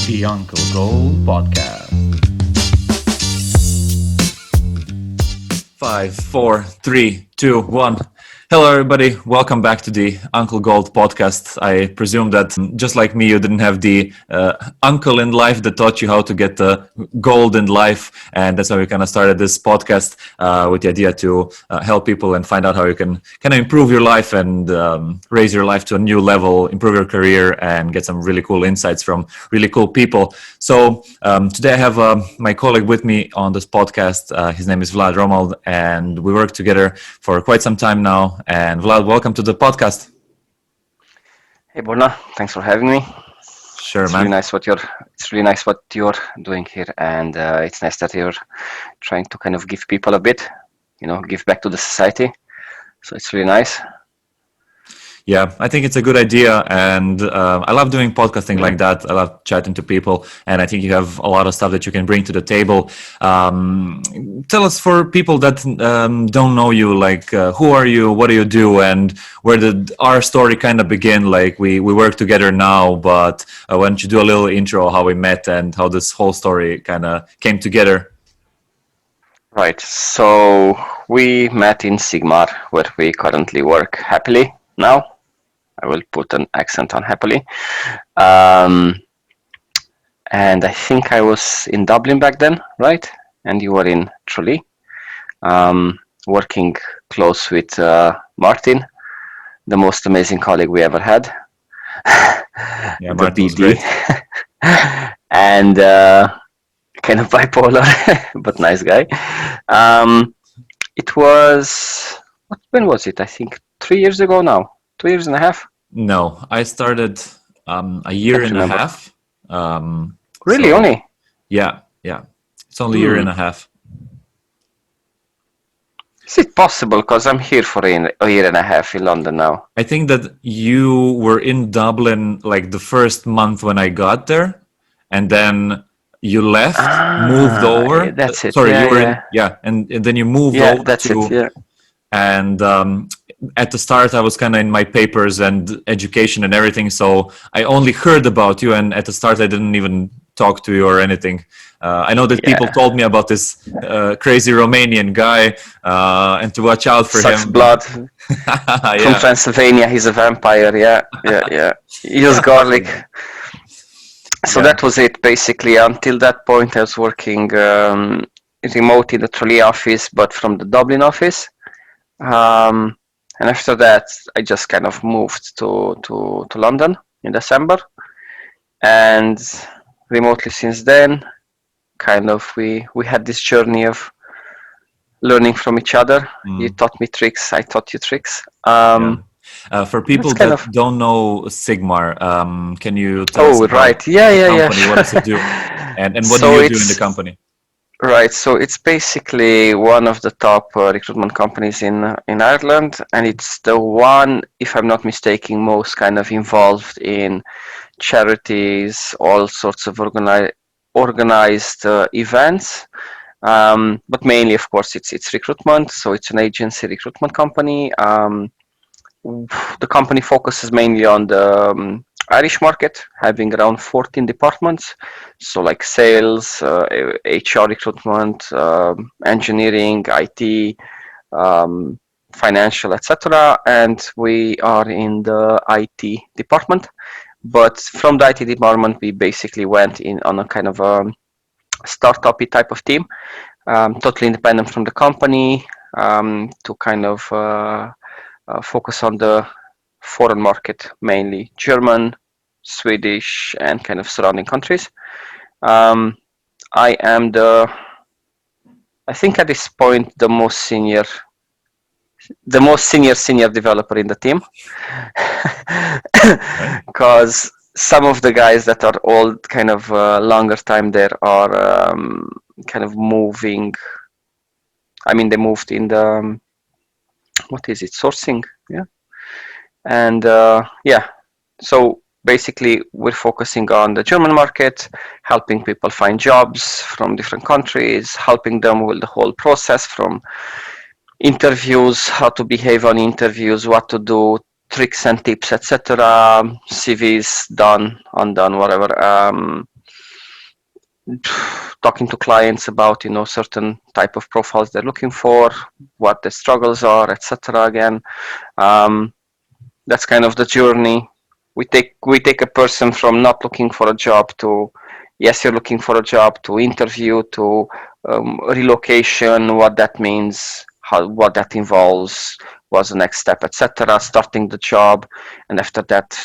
The Uncle Gold Podcast. 5, 4, 3, 2, 1. Hello, everybody. Welcome back to the Uncle Gold Podcast. I presume that just like me, you didn't have the uncle in life that taught you how to get the gold in life. And that's why we kind of started this podcast with the idea to help people and find out how you can kind of improve your life and raise your life to a new level, improve your career, and get some really cool insights from really cool people. So today I have my colleague with me on this podcast. His name is Vlad Romuald, and we work together for quite some time now. And Vlad, welcome to the podcast. Hey Borna, thanks for having me. Sure, it's man. It's really nice what you're doing here, and it's nice that you're trying to kind of give people a bit, give back to the society. So it's really nice. Yeah, I think it's a good idea, and I love doing podcasting like that. I love chatting to people, and I think you have a lot of stuff that you can bring to the table. Tell us, for people that don't know you, like who are you, what do you do, and where did our story kind of begin? Like we work together now, but why don't you do a little intro how we met and how this whole story kind of came together? Right, so we met in Sigmar, where we currently work happily now. I will put an accent on happily. And I think I was in Dublin back then, right? And you were in Tralee, working close with Martin, the most amazing colleague we ever had. Yeah, Martin was great. And kind of bipolar, but nice guy. It was, when was it? I think 3 years ago now. 2 years and a half? No, I started a year and a half. Really, only? Yeah. It's only a year and a half. Is it possible? Because I'm here for a year and a half in London now. I think that you were in Dublin like the first month when I got there, and then you left, moved over. Yeah, that's it. Sorry, Yeah, you were yeah. and then you moved Yeah, over that's to. it. Yeah. And at the start, I was kind of in my papers and education and everything, so I only heard about you. And at the start, I didn't even talk to you or anything. I know that people told me about this crazy Romanian guy and to watch out for Sucks him. blood. Yeah. From Transylvania, he's a vampire. Yeah. He uses garlic. So that was it, basically. Until that point, I was working remote in the Tralee office, but from the Dublin office. And after that, I just kind of moved to London in December, and remotely since then, kind of we had this journey of learning from each other. You taught me tricks, I taught you tricks. For people that don't know Sigmar, can you tell us about the company? What does it do, and what do you do in the company? Right, so it's basically one of the top recruitment companies in Ireland, and it's the one, if I'm not mistaken, most kind of involved in charities, all sorts of organized events, but mainly, of course, it's recruitment. So it's an agency recruitment company. The company focuses mainly on the Irish market, having around 14 departments, so like sales, HR recruitment, engineering, IT, financial, etc. And we are in the IT department. But from the IT department, we basically went in on a kind of a startup-y type of team, totally independent from the company, to kind of focus on the foreign market, mainly German, Swedish, and kind of surrounding countries. I am I think at this point, the most senior developer in the team, because some of the guys that are old, kind of longer time there, are kind of moving. I mean, they moved in the sourcing, yeah. And so basically we're focusing on the German market, helping people find jobs from different countries, helping them with the whole process from interviews, how to behave on interviews, what to do, tricks and tips, etc. CVs, done, undone, whatever. talking to clients about certain type of profiles they're looking for, what the struggles are, etc. Again, um, that's kind of the journey. We take a person from not looking for a job to yes, you're looking for a job, to interview, to relocation, what that means, what that involves, what's the next step, etc. Starting the job, and after that,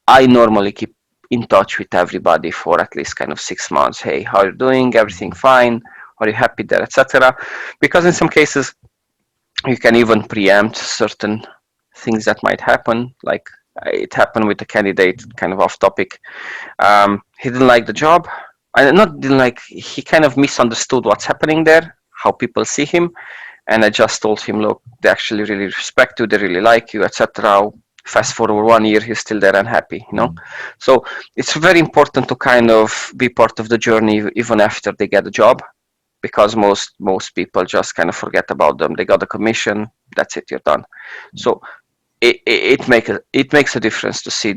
I normally keep in touch with everybody for at least kind of 6 months. Hey, how are you doing? Everything fine? Are you happy there, etc. Because in some cases you can even preempt certain things that might happen. Like it happened with a candidate, kind of off topic. He didn't like the job. I not didn't like. He kind of misunderstood what's happening there, how people see him, and I just told him, look, they actually really respect you, they really like you, etc. Fast forward 1 year, he's still there and happy. So it's very important to kind of be part of the journey even after they get a job, because most people just kind of forget about them. They got a commission, that's it, you're done. So it makes a difference to see,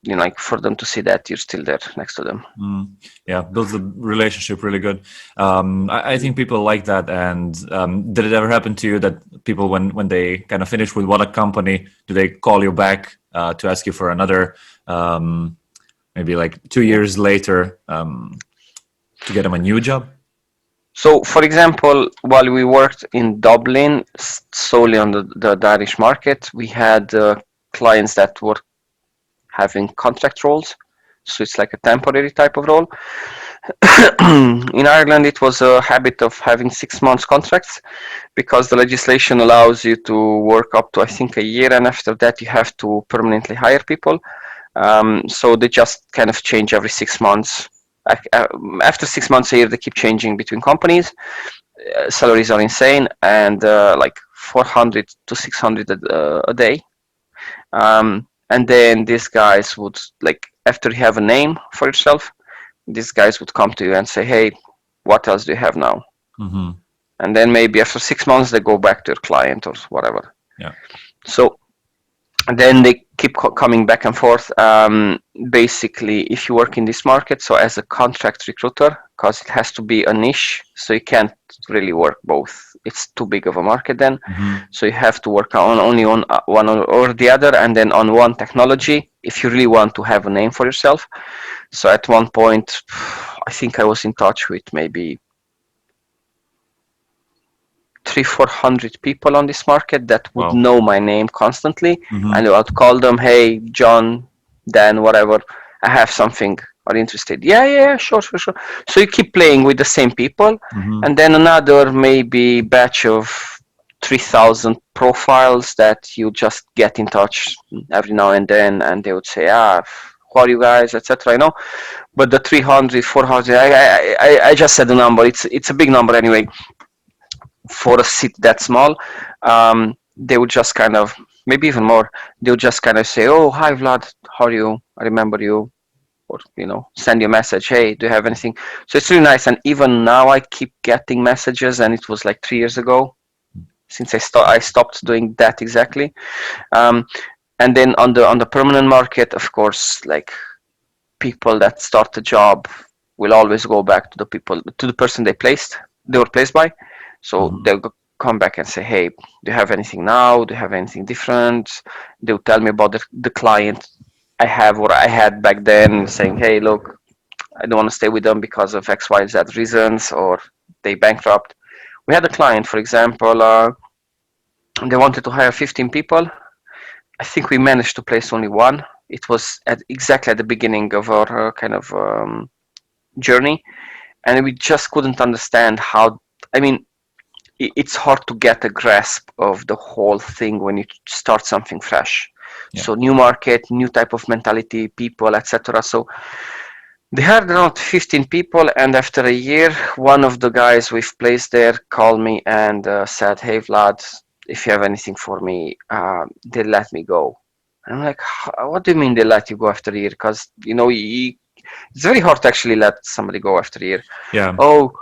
like for them to see that you're still there next to them. Yeah, builds the relationship really good. I think people like that. And did it ever happen to you that people, when they kind of finish with one company, do they call you back to ask you for another, maybe like 2 years later, to get them a new job? So, for example, while we worked in Dublin solely on the Danish market, we had clients that were having contract roles. So it's like a temporary type of role. In Ireland, it was a habit of having 6 months contracts, because the legislation allows you to work up to, I think, a year, and after that you have to permanently hire people. So they just kind of change every 6 months. After 6 months a year, they keep changing between companies. Salaries are insane, and like 400 to 600 a day. And then these guys would, like, after you have a name for yourself, these guys would come to you and say, hey, what else do you have now? Mm-hmm. And then maybe after 6 months, they go back to your client or whatever. Yeah. So then they keep coming back and forth. Basically, if you work in this market, so as a contract recruiter, because it has to be a niche, so you can't really work both. It's too big of a market then. Mm-hmm. So you have to work only on one or the other, and then on one technology if you really want to have a name for yourself. So at one point, I think I was in touch with maybe 300-400 people on this market that would Wow. know my name constantly. Mm-hmm. And I'd call them, hey, John, Dan, whatever, I have something, are you interested? Yeah, sure. So you keep playing with the same people. Mm-hmm. And then another maybe batch of 3,000 profiles that you just get in touch every now and then, and they would say, who are you guys, etc. But the 300, 400, I just said the number. It's a big number anyway. For a city that small, they would just kind of, maybe even more, they would just kind of say, oh, hi Vlad, how are you? I remember you. Or, send you a message, hey, do you have anything? So it's really nice. And even now I keep getting messages, and it was like 3 years ago since I stopped doing that exactly. And then on the permanent market, of course, like, people that start a job will always go back to the person they were placed by. So Mm-hmm. they'll come back and say, hey, do you have anything now? Do you have anything different? They'll tell me about the client I have or I had back then, saying, hey, look, I don't want to stay with them because of X, Y, Z reasons, or they bankrupt. We had a client, for example, they wanted to hire 15 people. I think we managed to place only one. It was exactly at the beginning of our kind of journey, and we just couldn't understand how. I mean, it's hard to get a grasp of the whole thing when you start something fresh. Yeah. So new market, new type of mentality, people, etc. So they had around 15 people, and after a year, one of the guys we've placed there called me and said, hey Vlad, if you have anything for me, they let me go. And I'm like, what do you mean they let you go after a year? Because it's very hard to actually let somebody go after a year. Yeah. Oh,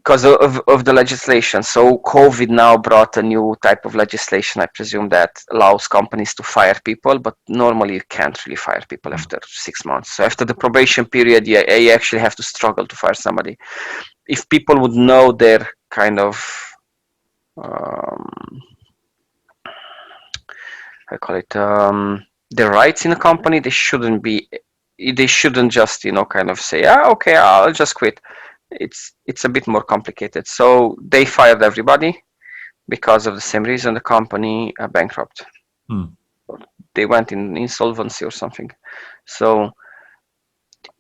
because of the legislation. So COVID now brought a new type of legislation, I presume, that allows companies to fire people, but normally you can't really fire people after 6 months. So after the probation period, you actually have to struggle to fire somebody. If people would know their kind of I call it their rights in a company, they shouldn't just kind of say, okay, I'll just quit. It's a bit more complicated. So they fired everybody because of the same reason. The company bankrupt. They went in insolvency or something. So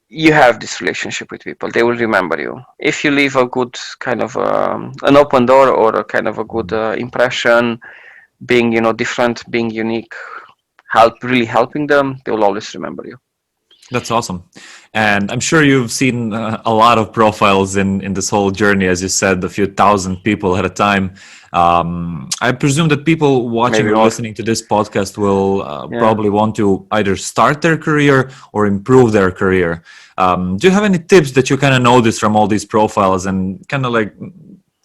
you have this relationship with people. They will remember you if you leave a good kind of an open door, or a kind of a good impression, being different, being unique, really helping them. They will always remember you. That's awesome. And I'm sure you've seen a lot of profiles in this whole journey, as you said, a few thousand people at a time. I presume that people watching or listening to this podcast will probably want to either start their career or improve their career. Do you have any tips that you kind of notice from all these profiles, and kind of like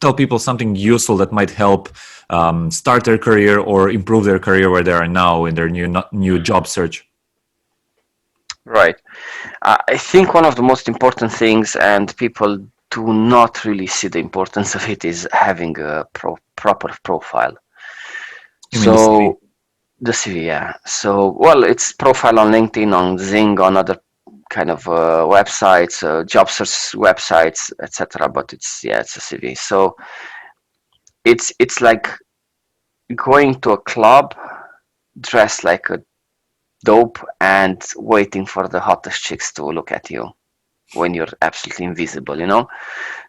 tell people something useful that might help start their career or improve their career where they are now in their new job search? Right. I think one of the most important things, and people do not really see the importance of it, is having a proper profile. So the CV, yeah. So, well, it's profile on LinkedIn, on Xing, on other kind of websites, job search websites, etc. But it's a CV. So it's like going to a club dressed like a dope and waiting for the hottest chicks to look at you when you're absolutely invisible.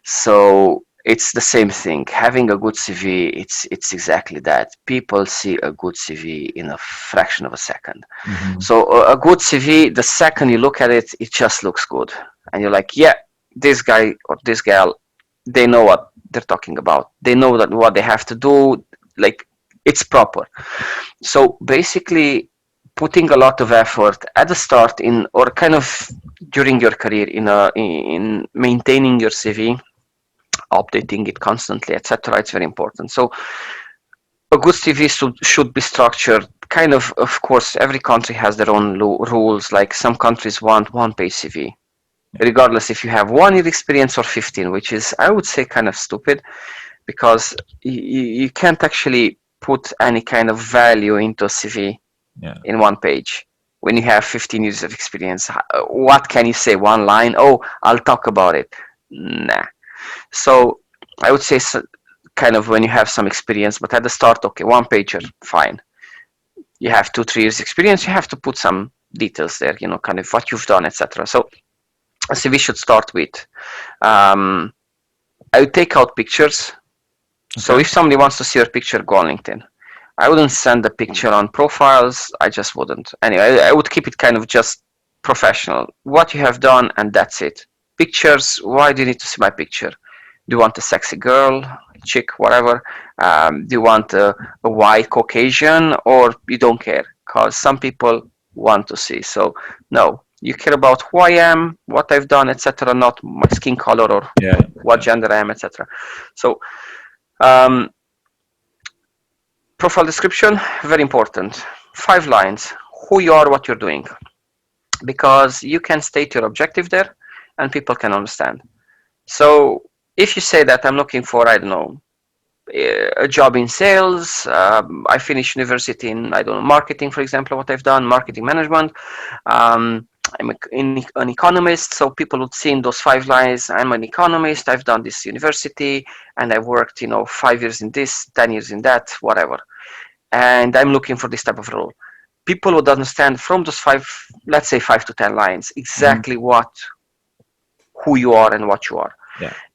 So it's the same thing. Having a good CV, it's exactly that. People see a good CV in a fraction of a second. So a good CV, the second you look at it, it just looks good, and you're like, yeah, this guy or this gal, they know what they're talking about. They know that what they have to do, like, it's proper. So basically, putting a lot of effort at the start in, or kind of during your career, in maintaining your CV, updating it constantly, etc. It's very important. So a good CV should be structured. Kind of course, every country has their own rules. Like some countries want one-page CV, regardless if you have 1 year experience or 15, which is, I would say, kind of stupid, because you can't actually put any kind of value into a CV in 1 page when you have 15 years of experience. What can you say? One line? Oh, I'll talk about it. Nah. So I would say, kind of when you have some experience, but at the start, okay, 1 pager, fine. You have 2-3 years experience, you have to put some details there, kind of what you've done, etc. So a CV should start with, I would take out pictures. So if somebody wants to see your picture, go on LinkedIn. I wouldn't send a picture on profiles. I just wouldn't. Anyway, I would keep it kind of just professional. What you have done, and that's it. Pictures, why do you need to see my picture? Do you want a sexy girl, chick, whatever? Do you want a white Caucasian, or you don't care? Because some people want to see. So no, you care about who I am, what I've done, etc., not my skin color or what gender I am, etc. So profile description, very important. 5 lines. Who you are, what you're doing. Because you can state your objective there and people can understand. So if you say that I'm looking for, I don't know, a job in sales, I finished university in, I don't know, marketing, for example, what I've done, marketing management. I'm an economist, so people would see in those 5 lines, I'm an economist, I've done this university, and I've worked, 5 years in this, 10 years in that, whatever. And I'm looking for this type of role. People would understand from those 5, let's say 5 to 10 lines, exactly who you are and what you are.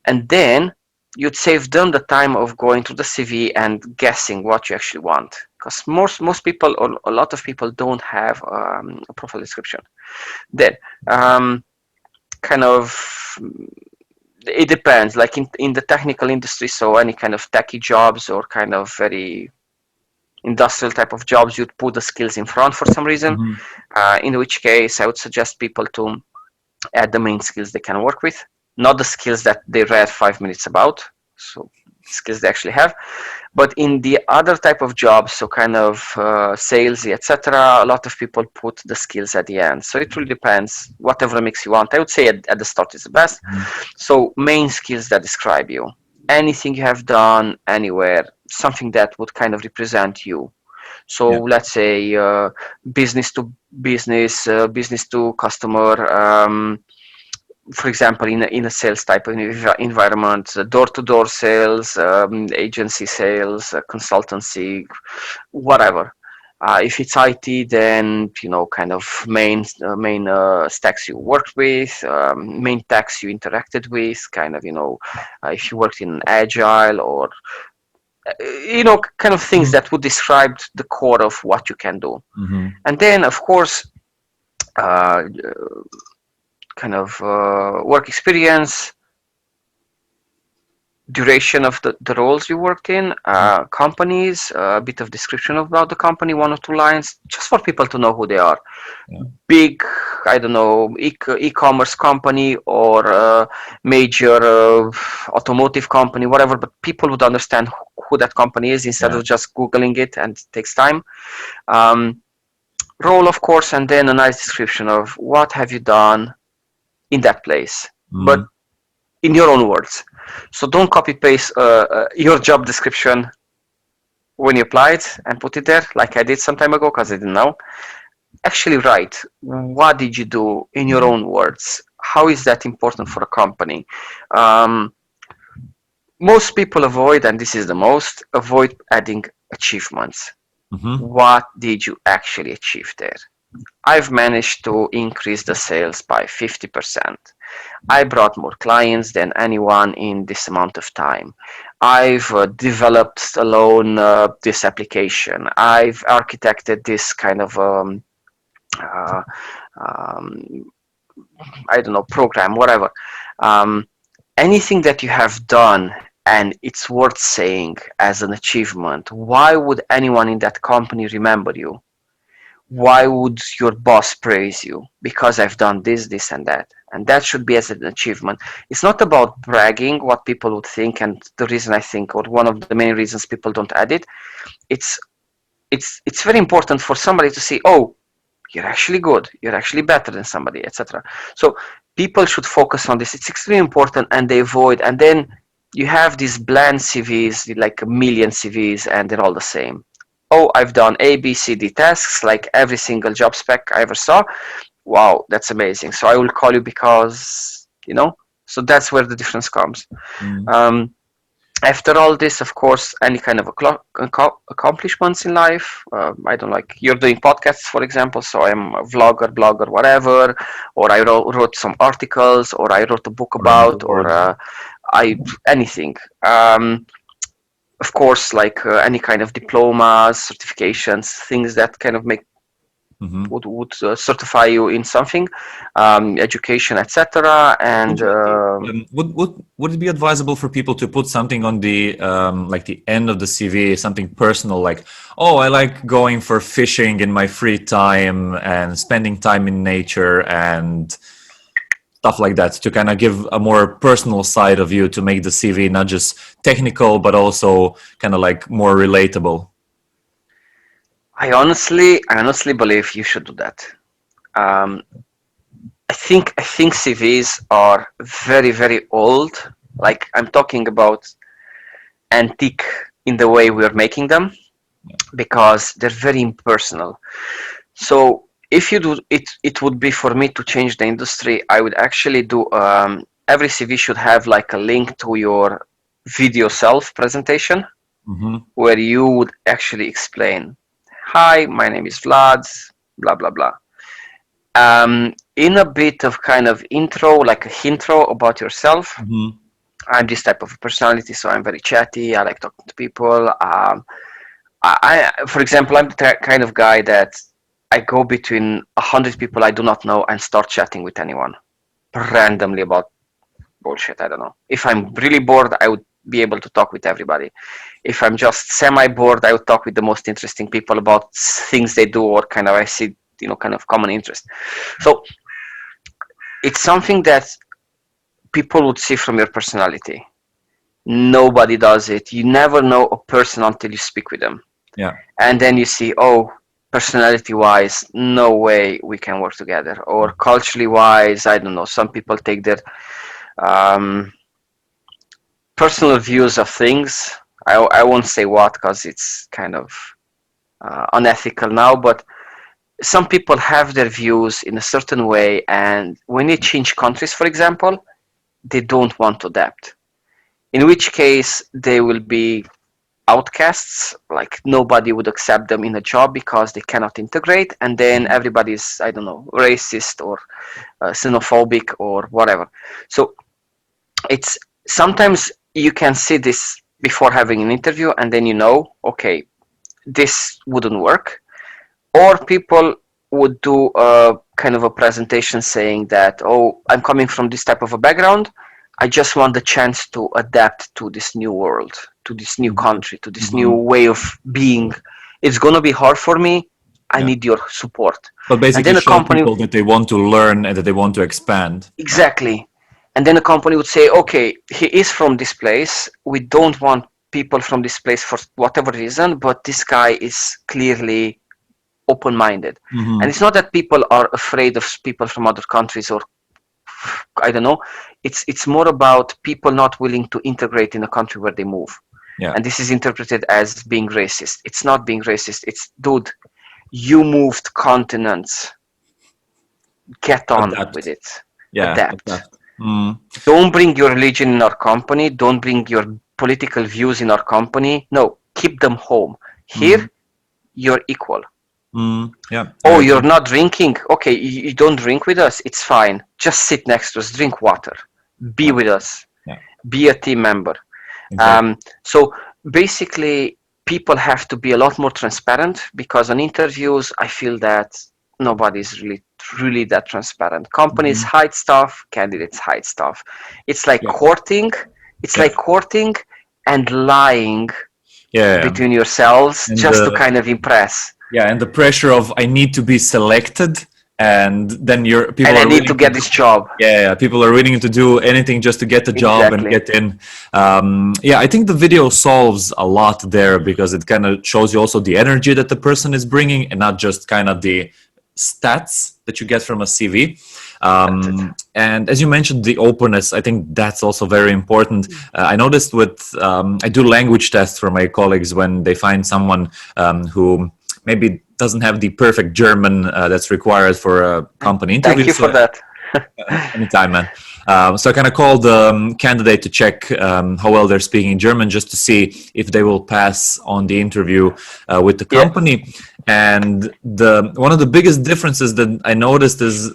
And then you'd save them the time of going to the CV and guessing what you actually want. Because most people, or a lot of people, don't have a profile description. Then, kind of, it depends. Like in the technical industry, so any kind of techie jobs or kind of very industrial type of jobs, you'd put the skills in front for some reason. In which case, I would suggest people to add the main skills they can work with. not the skills that they read 5 minutes about. So skills they actually have. But in the other type of jobs, so kind of sales, etc., a lot of people put the skills at the end. So it really depends, whatever mix you want. I would say at the start is the best. So main skills that describe you, anything you have done anywhere, something that would kind of represent you. So let's say business to business, business to customer. For example, in a sales type of environment, door-to-door sales, agency sales, consultancy, whatever. If it's IT, then kind of main stacks you worked with, main techs you interacted with, kind of if you worked in agile or kind of things that would describe the core of what you can do. And then, of course, kind of work experience, duration of the roles you worked in, companies, a bit of description about the company, 1 or 2 lines, just for people to know who they are. Big, I don't know, e-commerce company or major automotive company, whatever, but people would understand who that company is instead of just Googling it, and it takes time. Role, of course, and then a nice description of what have you done in that place, but in your own words. So don't copy paste your job description when you apply it and put it there like I did some time ago because I didn't know. Actually write, what did you do in your own words? How is that important for a company? Most people avoid, and this is the most, avoid adding achievements. What did you actually achieve there? I've managed to increase the sales by 50%. I brought more clients than anyone in this amount of time. I've developed alone this application. I've architected this kind of I don't know, program, whatever. Anything that you have done and it's worth saying as an achievement, why would anyone in that company remember you? Why would your boss praise you? Because I've done this, this, and that. And that should be as an achievement. It's not about bragging, what people would think, and the reason I think, or one of the main reasons people don't add it, it's very important for somebody to see, oh, you're actually good, you're actually better than somebody, etc. So people should focus on this. It's extremely important, and they avoid. And then you have these bland CVs, like a million CVs, and they're all the same. Oh, I've done A, B, C, D tasks, like every single job spec I ever saw. Wow, that's amazing. So I will call you because, so that's where the difference comes. After all this, of course, any kind of accomplishments in life. I don't like, you're doing podcasts, for example, so I'm a vlogger, blogger, whatever, or I wrote some articles, or I wrote a book about, or anything. Of course, like any kind of diplomas, certifications, things that kind of make would certify you in something, education, etc. And would it be advisable for people to put something on the like the end of the CV, something personal, like, oh, I like going for fishing in my free time and spending time in nature and stuff like that, to kind of give a more personal side of you, to make the CV not just technical but also kind of like more relatable? I honestly believe you should do that. I think CVs are very, very old. Like, I'm talking about antique in the way we're making them, because they're very impersonal. So if you do it, it would be, for me to change the industry, I would actually do every CV should have like a link to your video self presentation, where you would actually explain, hi, my name is Vlad, blah, blah, blah. In a bit of kind of intro, like a hintro about yourself. I'm this type of personality, so I'm very chatty. I like talking to people. For example, I'm the kind of guy that I go between 100 people I do not know and start chatting with anyone randomly about bullshit. I don't know. If I'm really bored, I would be able to talk with everybody. If I'm just semi-bored, I would talk with the most interesting people about things they do, or kind of I see, kind of common interest. So it's something that people would see from your personality. Nobody does it. You never know a person until you speak with them. Yeah. And then you see, oh, personality wise, no way we can work together. Or culturally wise, I don't know. Some people take their personal views of things. I won't say what because it's kind of unethical now, but some people have their views in a certain way, and when they change countries, for example, they don't want to adapt. In which case, they will be outcasts, like nobody would accept them in a job because they cannot integrate, and then everybody's, I don't know, racist or xenophobic or whatever. So it's sometimes you can see this before having an interview, and then you know, okay, this wouldn't work. Or people would do a kind of a presentation saying that, oh, I'm coming from this type of a background. I just want the chance to adapt to this new world, to this new country, to this new way of being. It's going to be hard for me. I need your support. But basically and then a show company, people that they want to learn and that they want to expand. Exactly. And then a company would say, okay, he is from this place. We don't want people from this place for whatever reason, but this guy is clearly open-minded. And it's not that people are afraid of people from other countries, or I don't know. It's more about people not willing to integrate in a country where they move. Yeah. And this is interpreted as being racist. It's not being racist. It's, dude, you moved continents. Get on with it. Yeah. Adapt. Don't bring your religion in our company. Don't bring your political views in our company. No, keep them home. Here, you're equal. Yeah. Oh, you're not drinking? Okay, you don't drink with us. It's fine. Just sit next to us. Drink water. Be with us. Yeah. Be a team member. Exactly. So basically, people have to be a lot more transparent, because on interviews, I feel that nobody's really that transparent. Companies hide stuff. Candidates hide stuff. It's like courting. It's like courting and lying between yourselves, and just to kind of impress. Yeah, and the pressure of I need to be selected, and then people and I are need to get this job. Yeah, people are willing to do anything just to get the job and get in. I think the video solves a lot there, because it kind of shows you also the energy that the person is bringing, and not just kind of the stats that you get from a CV. And as you mentioned, the openness, I think that's also very important. I noticed I do language tests for my colleagues when they find someone who maybe doesn't have the perfect German that's required for a company interview. Thank you for that. Anytime, man. So I kind of called the candidate to check how well they're speaking German, just to see if they will pass on the interview with the company. And one of the biggest differences that I noticed is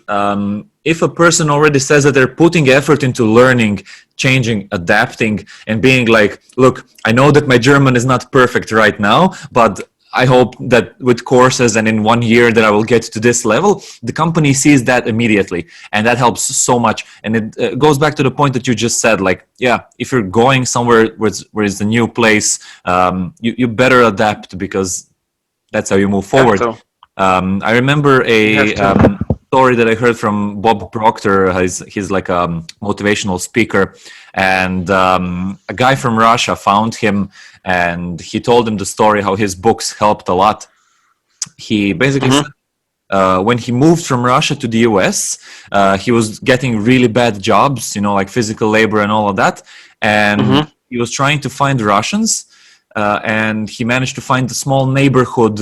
if a person already says that they're putting effort into learning, changing, adapting, and being like, look, I know that my German is not perfect right now, but I hope that with courses and in 1 year that I will get to this level, the company sees that immediately. And that helps so much. And it goes back to the point that you just said, like, if you're going somewhere where it's a new place, you better adapt, because that's how you move forward. I remember a story that I heard from Bob Proctor. He's like a motivational speaker, and a guy from Russia found him, and he told him the story how his books helped a lot. He basically said, when he moved from Russia to the US, he was getting really bad jobs, like physical labor and all of that, and he was trying to find Russians. And he managed to find a small neighborhood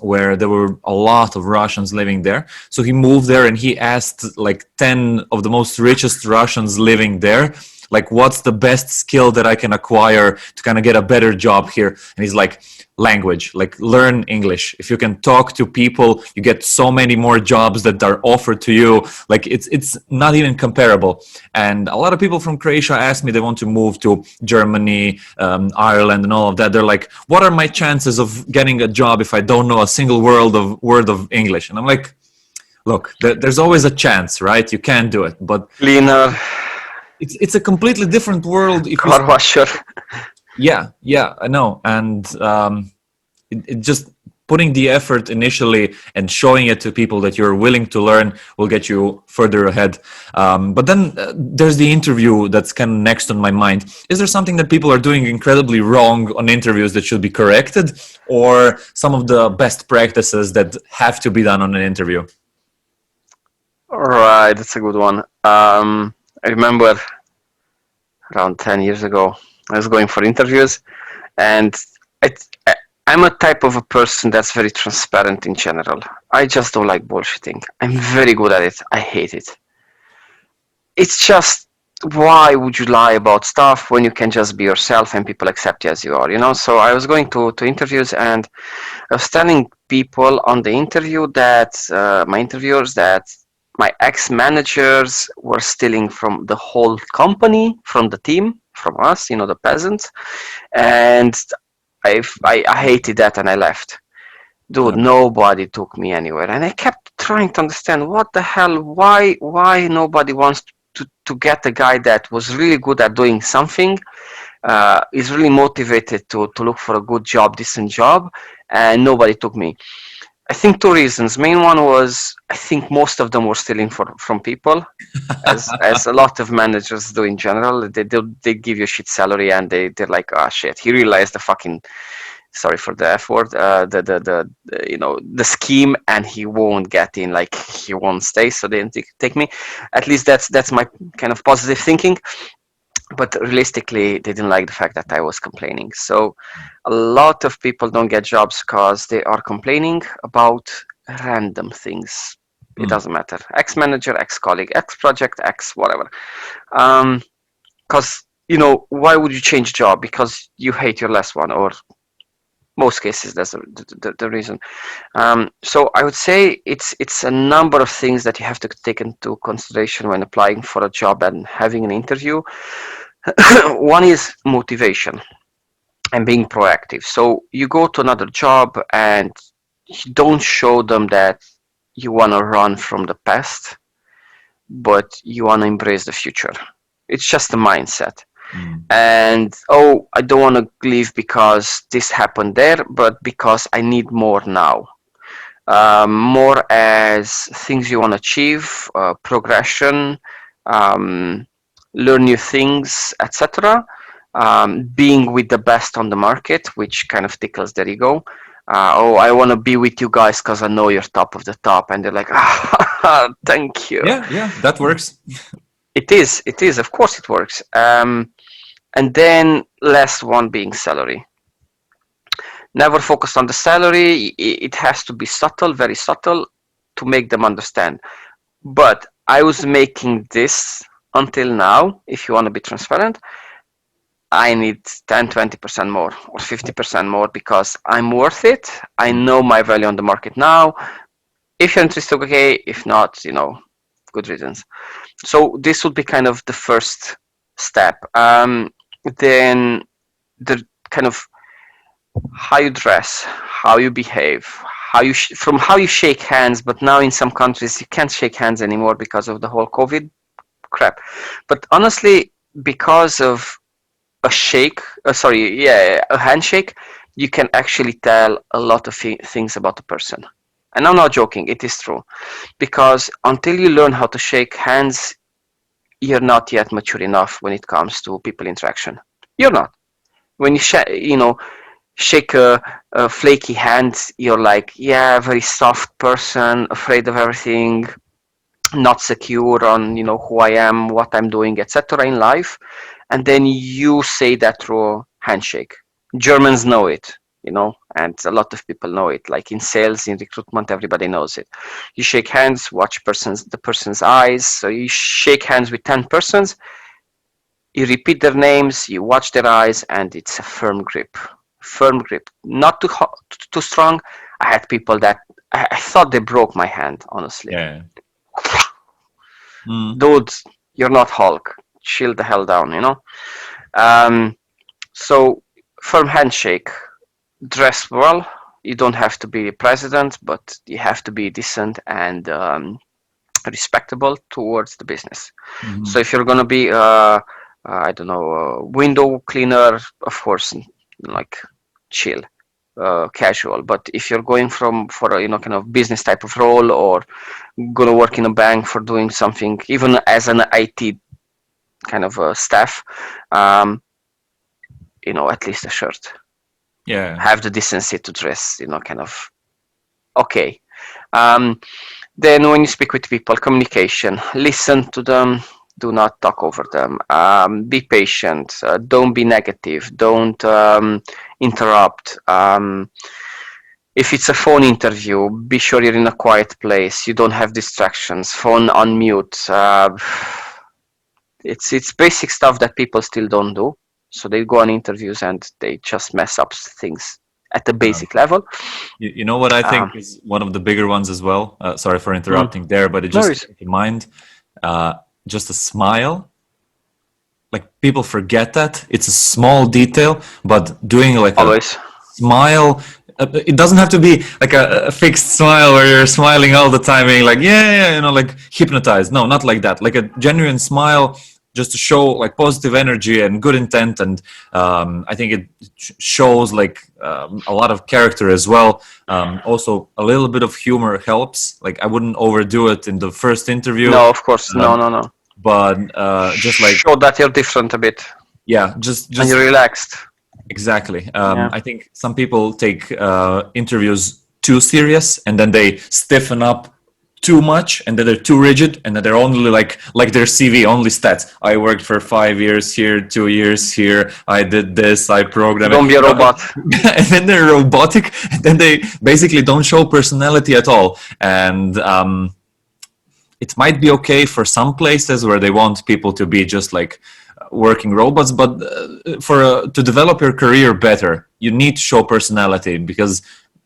where there were a lot of Russians living there. So he moved there, and he asked like 10 of the most richest Russians living there, like, what's the best skill that I can acquire to kind of get a better job here? And he's like, language, like, learn English. If you can talk to people, you get so many more jobs that are offered to you. Like, it's not even comparable. And a lot of people from Croatia ask me, they want to move to Germany, Ireland, and all of that. They're like, what are my chances of getting a job if I don't know a single word of English? And I'm like, look, there's always a chance, right? You can do it, but cleaner. It's a completely different world. Car washer. Yeah, I know. And it just putting the effort initially and showing it to people that you're willing to learn will get you further ahead. But then there's the interview that's kind of next on my mind. Is there something that people are doing incredibly wrong on interviews that should be corrected, or some of the best practices that have to be done on an interview? All right, that's a good one. I remember around 10 years ago, I was going for interviews, and it, I'm a type of a person that's very transparent in general. I just don't like bullshitting. I'm very good at it. I hate it. It's just, why would you lie about stuff when you can just be yourself and people accept you as you are, you know? So I was going to interviews, and I was telling people on the interview that my interviewers that my ex-managers were stealing from the whole company, from the team, from us, you know, the peasants. And I hated that, and I left. Dude, nobody took me anywhere. And I kept trying to understand what the hell, why nobody wants to get a guy that was really good at doing something, is really motivated to look for a good job, decent job, and nobody took me. I think two reasons. Main one was, I think most of them were stealing from people, as a lot of managers do in general. They give you a shit salary, and they're like, oh shit, he realized the fucking, sorry for the F word, the you know, the scheme, and he won't get in, like he won't stay, so they didn't take me. At least that's my kind of positive thinking. But realistically, they didn't like the fact that I was complaining. So a lot of people don't get jobs because they are complaining about random things. It doesn't matter. Ex-manager, ex-colleague, ex-project, ex whatever. Because, you know, why would you change job? Because you hate your last one, or most cases that's the reason. So I would say it's a number of things that you have to take into consideration when applying for a job and having an interview. One is motivation and being proactive. So you go to another job and you don't show them that you want to run from the past, but you want to embrace the future. It's just a mindset. And, oh, I don't want to leave because this happened there, but because I need more now. More as things you want to achieve, progression, learn new things, etc. Being with the best on the market, which kind of tickles their ego. Oh, I want to be with you guys because I know you're top of the top, and they're like, ah, thank you. Yeah, that works. It is, of course it works. And then last one being salary. Never focus on the salary. It has to be subtle, very subtle, to make them understand. But I was making this until now, if you want to be transparent, I need 10, 20% more or 50% more because I'm worth it. I know my value on the market now. If you're interested, okay. If not, you know, good reasons. So this would be kind of the first step. Then the kind of how you dress, how you behave, from how you shake hands. But now in some countries you can't shake hands anymore because of the whole COVID crap. But honestly, because of a handshake, you can actually tell a lot of things about a person. And I'm not joking, it is true. Because until you learn how to shake hands, you're not yet mature enough when it comes to people interaction. You're not. When you shake a flaky hand, you're like, yeah, very soft person, afraid of everything, not secure on, who I am, what I'm doing, etc. in life. And then you say that through a handshake. Germans know it, and a lot of people know it. Like in sales, in recruitment, everybody knows it. You shake hands, watch the person's eyes. So you shake hands with 10 persons, you repeat their names, you watch their eyes, and it's a firm grip. Firm grip, not too strong. I had people that I thought they broke my hand, honestly. Yeah. Dude, you're not Hulk. Chill the hell down, So firm handshake, dress well. You don't have to be president, but you have to be decent and respectable towards the business. So if you're gonna be I don't know, window cleaner, of course, like chill. casual. But if you're going for a kind of business type of role, or going to work in a bank for doing something, even as an IT kind of staff, um, at least a shirt. Yeah. Have the decency to dress, kind of okay. Um, then when you speak with people, communication, listen to them, do not talk over them. Be patient, don't be negative, don't interrupt. If it's a phone interview, be sure you're in a quiet place, you don't have distractions, phone on mute. It's basic stuff that people still don't do. So they go on interviews and they just mess up things at the basic level. You know what I Um, think is one of the bigger ones as well? Sorry for mm, interrupting there, but it no just worries. came to mind. Just a smile. Like people forget that it's a small detail, but doing like a Always. smile. It doesn't have to be like a fixed smile where you're smiling all the time, being like, yeah, like hypnotized. No, not like that. Like a genuine smile, just to show like positive energy and good intent. And I think it shows like a lot of character as well. Also, a little bit of humor helps. Like I wouldn't overdo it in the first interview, No, of course. No, um, no, no. but just like Show that you're different a bit yeah, and just you're relaxed. exactly. Yeah. I think some people take interviews too serious, and then they stiffen up too much, and then they're too rigid, and then they're only like their CV, only stats. I worked for 5 years here, 2 years here. I did this. I programmed Don't be a it. robot. And then they're robotic, and then they basically don't show personality at all. And it might be okay for some places where they want people to be just like working robots, but to develop your career better, you need to show personality, because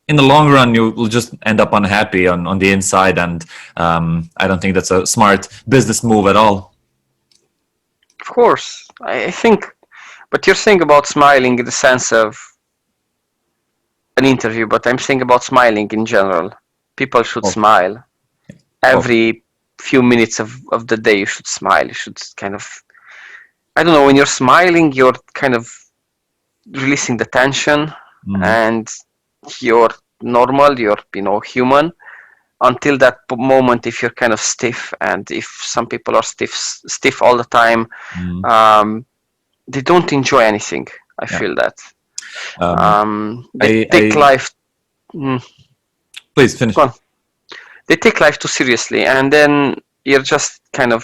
in the long run you will just end up unhappy on the inside, and I don't think that's a smart business move at all. Of course. I think, but you're saying about smiling in the sense of an interview, but I'm saying about smiling in general. People should Oh, smile. oh, Every few minutes of the day, you should smile. You should kind of, I don't know, when you're smiling, you're kind of releasing the tension, mm, and you're normal, you're, human. Until that moment, if you're kind of stiff, and if some people are stiff all the time, mm, um, they don't enjoy anything. I yeah. feel that Um, they take I life. Mm, please finish. go on. They take life too seriously, and then you're just kind of,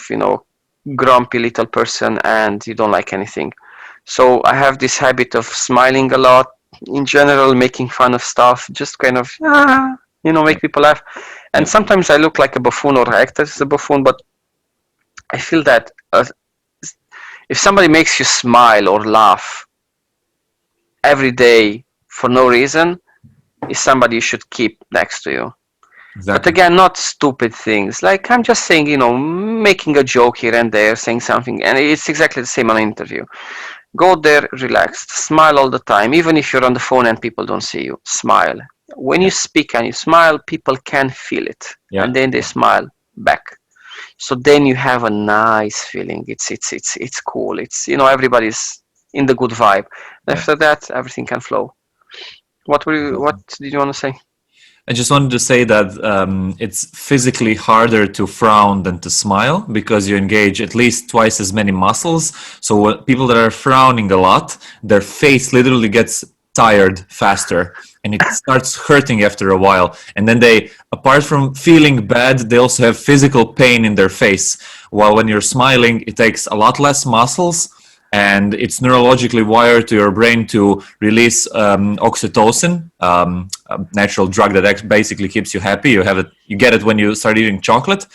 grumpy little person, and you don't like anything. So I have this habit of smiling a lot in general, making fun of stuff, just kind of Yeah, make people laugh. And yeah, sometimes I look like a buffoon or act as a buffoon, but I feel that if somebody makes you smile or laugh every day for no reason, is somebody you should keep next to you. But exactly. again, not stupid things. Like I'm just saying, making a joke here and there, saying something, and it's exactly the same on an interview. Go there relaxed, smile all the time, even if you're on the phone and people don't see you. Smile. When Yeah, you speak and you smile, people can feel it, yeah, and then they smile back. So then you have a nice feeling. It's cool. It's everybody's in the good vibe. yeah. After that, everything can flow. What Exactly. did you want to say? I just wanted to say that it's physically harder to frown than to smile, because you engage at least twice as many muscles. So people that are frowning a lot, their face literally gets tired faster, and it starts hurting after a while. And then they, apart from feeling bad, they also have physical pain in their face. While when you're smiling, it takes a lot less muscles, and it's neurologically wired to your brain to release oxytocin, a natural drug that basically keeps you happy. You get it when you start eating chocolate.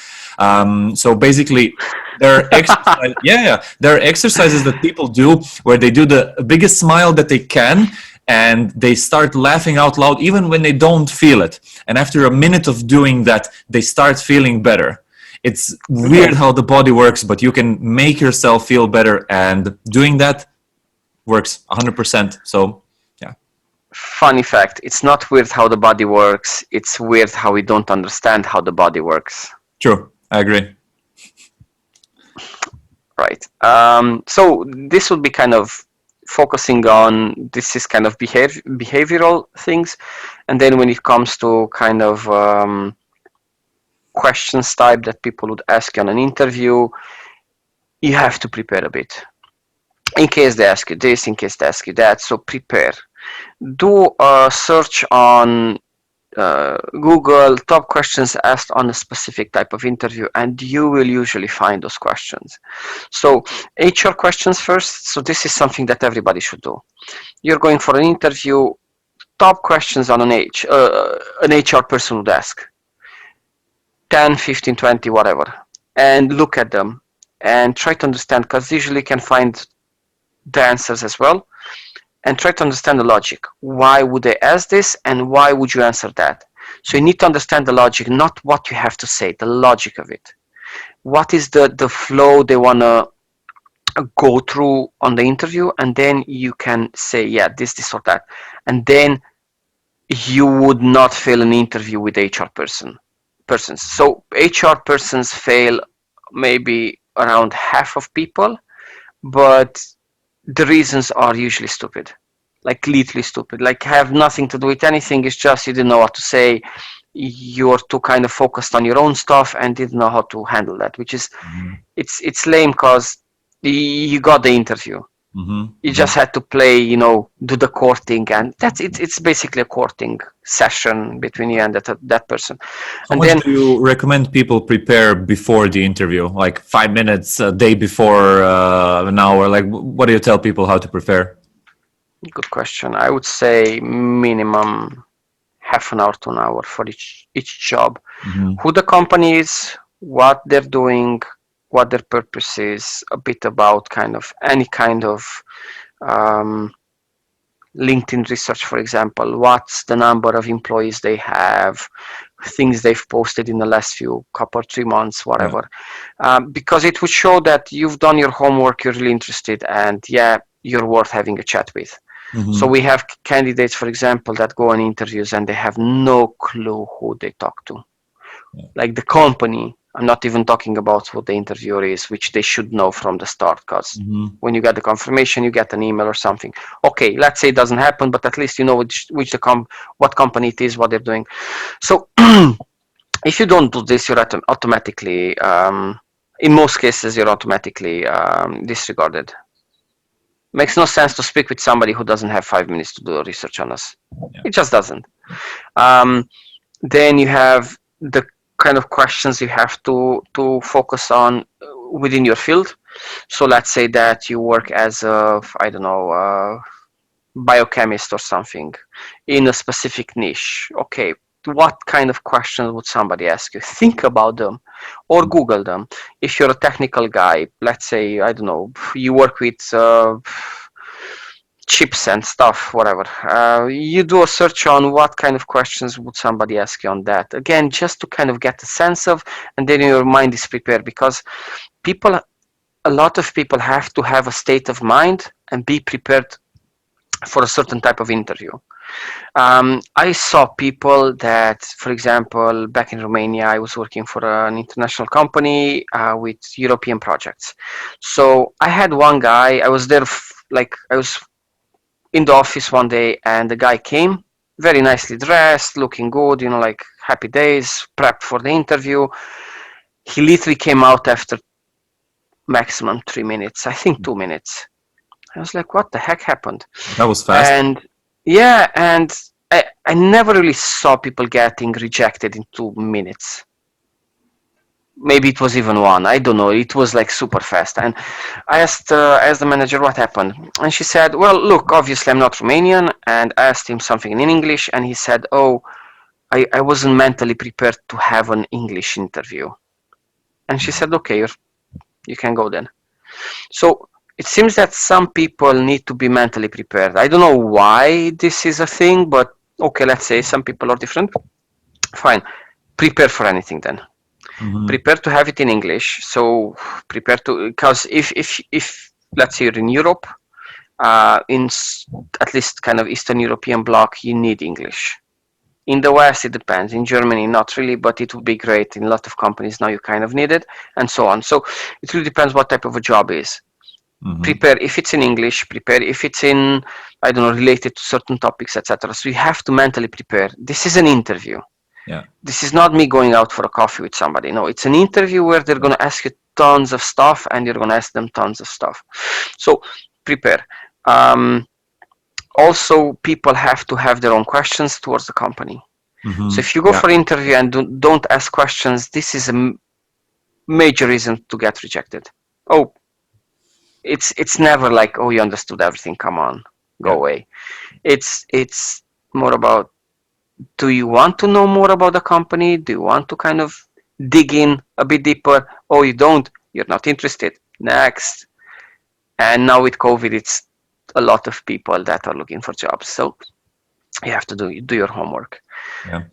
So basically, there are exercises. Yeah, there are exercises that people do where they do the biggest smile that they can, and they start laughing out loud even when they don't feel it. And after a minute of doing that, they start feeling better. It's weird Okay. how the body works, but you can make yourself feel better, and doing that works 100%. So, yeah, Funny fact, it's not weird how the body works, it's weird how we don't understand how the body works. true. I agree. Right. So this would be kind of focusing on this is kind of behavioral things, and then when it comes to kind of questions type that people would ask you on an interview, you have to prepare a bit in case they ask you this, in case they ask you that. So prepare. Do a search on Google top questions asked on a specific type of interview, and you will usually find those questions. So HR questions first. So this is something that everybody should do. You're going for an interview, top questions on an HR person would ask. 10, 15, 20, whatever. And look at them and try to understand, because usually you can find the answers as well. And try to understand the logic. Why would they ask this and why would you answer that? So you need to understand the logic, not what you have to say, the logic of it. What is the flow they want to go through on the interview, and then you can say, yeah, this or that. And then you would not fail an interview with HR persons. So HR persons fail maybe around half of people, but the reasons are usually stupid, like literally stupid, like have nothing to do with anything. It's just you didn't know what to say. You're too kind of focused on your own stuff and didn't know how to handle that, which is it's lame, because you got the interview. You just had to play, do the courting, and that's it. It's basically a courting session between you and that person. How much do you recommend people prepare before the interview? Like 5 minutes, a day before, an hour? Like, what do you tell people how to prepare? Good question. I would say minimum half an hour to an hour for each job. Who the company is, what they're doing, what their purpose is, a bit about kind of any kind of LinkedIn research, for example. What's the number of employees they have, things they've posted in the last few couple 3 months, whatever. Because it would show that you've done your homework, you're really interested, and you're worth having a chat with. So we have candidates, for example, that go on interviews and they have no clue who they talk to. Like the company, I'm not even talking about what the interviewer is, which they should know from the start, because when you get the confirmation, you get an email or something. Okay, let's say it doesn't happen, but at least you know what company it is, what they're doing. So if you don't do this, you're automatically, in most cases, you're automatically disregarded. Makes no sense to speak with somebody who doesn't have 5 minutes to do research on us. It just doesn't. Then you have the kind of questions you have to focus on within your field. So let's say that you work as a, I don't know, biochemist or something in a specific niche. Okay, what kind of questions would somebody ask you? Think about them or Google them. If you're a technical guy, let's say, I don't know, you work with chips and stuff, whatever. You do a search on what kind of questions would somebody ask you on that. Again, just to kind of get a sense of, and then your mind is prepared, because a lot of people have to have a state of mind and be prepared for a certain type of interview. I saw people that, for example, back in Romania, I was working for an international company with European projects. So I had one guy, I was there, I was in the office one day, and the guy came very nicely dressed, looking good, like happy days, prepped for the interview. He literally came out after maximum 3 minutes, I think 2 minutes. I was like, what the heck happened? That was fast. And I never really saw people getting rejected in 2 minutes. Maybe it was even 1. I don't know. It was like super fast. And I asked the manager what happened. And she said, well, look, obviously I'm not Romanian. And I asked him something in English. And he said, oh, I wasn't mentally prepared to have an English interview. And she said, okay, you can go then. So it seems that some people need to be mentally prepared. I don't know why this is a thing, but okay, let's say some people are different. Fine. Prepare for anything then. Prepare to have it in English. So prepare to, because if let's say you're in Europe, in at least kind of Eastern European bloc, you need English. In the West, it depends. In Germany, not really, but it would be great. In a lot of companies now, you kind of need it, and so on. So it really depends what type of a job is. Prepare if it's in English, prepare if it's in, I don't know, related to certain topics, etc. So you have to mentally prepare. This is an interview. Yeah. This is not me going out for a coffee with somebody. No, it's an interview where they're going to ask you tons of stuff and you're going to ask them tons of stuff. So prepare. Also, people have to have their own questions towards the company. So if you go for interview and don't ask questions, this is a major reason to get rejected. Oh, it's never like, oh, you understood everything, come on, go away. It's more about, do you want to know more about the company? Do you want to kind of dig in a bit deeper? Oh, you don't, you're not interested, next. And now with COVID, it's a lot of people that are looking for jobs, so you have to do your homework. Yeah,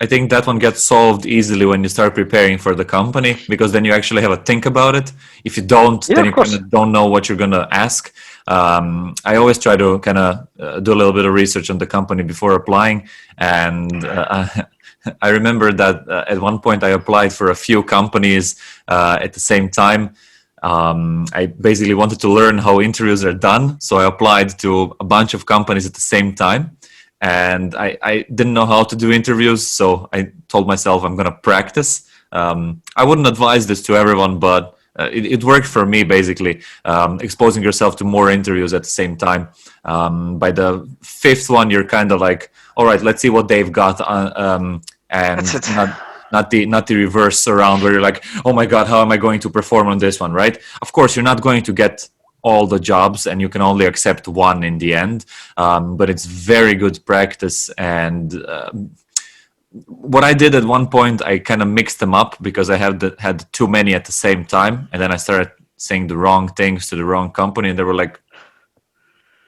I think that one gets solved easily when you start preparing for the company, because then you actually have a think about it. If you don't, then you kind of don't know what you're going to ask. I always try to kind of do a little bit of research on the company before applying. And I remember that at one point I applied for a few companies at the same time. I basically wanted to learn how interviews are done. So I applied to a bunch of companies at the same time. And I didn't know how to do interviews, so I told myself I'm going to practice. I wouldn't advise this to everyone, but it worked for me, basically, exposing yourself to more interviews at the same time. By the fifth one, you're kind of like, all right, let's see what they've got, and not the reverse around where you're like, oh my God, how am I going to perform on this one, right? Of course, you're not going to get all the jobs and you can only accept one in the end, but it's very good practice. And what I did at one point, I kind of mixed them up because I had too many at the same time, and then I started saying the wrong things to the wrong company, and they were like,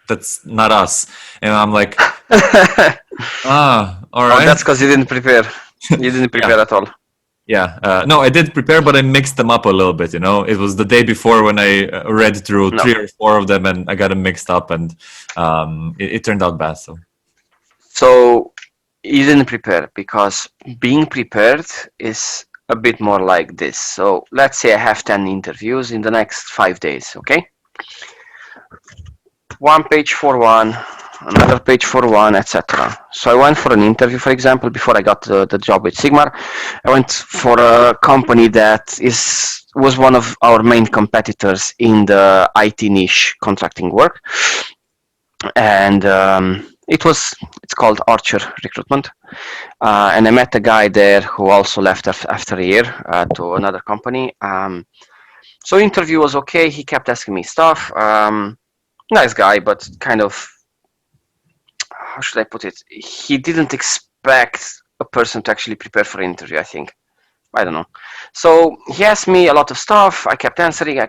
that's not us. And I'm like, all right. Oh, that's because you didn't prepare. You didn't prepare at all. Yeah, no, I did prepare, but I mixed them up a little bit, It was the day before when I read through 3 or 4 of them, and I got them mixed up, and it turned out bad. So you didn't prepare, because being prepared is a bit more like this. So let's say I have 10 interviews in the next 5 days, okay? One page for one, another page for one, etc. So I went for an interview, for example, before I got the job with Sigmar. I went for a company that was one of our main competitors in the IT niche contracting work, and it's called Archer Recruitment. And I met a guy there who also left after a year to another company. So interview was okay. He kept asking me stuff. Nice guy, but kind of, how should I put it? He didn't expect a person to actually prepare for an interview, I think. I don't know. So he asked me a lot of stuff. I kept answering. I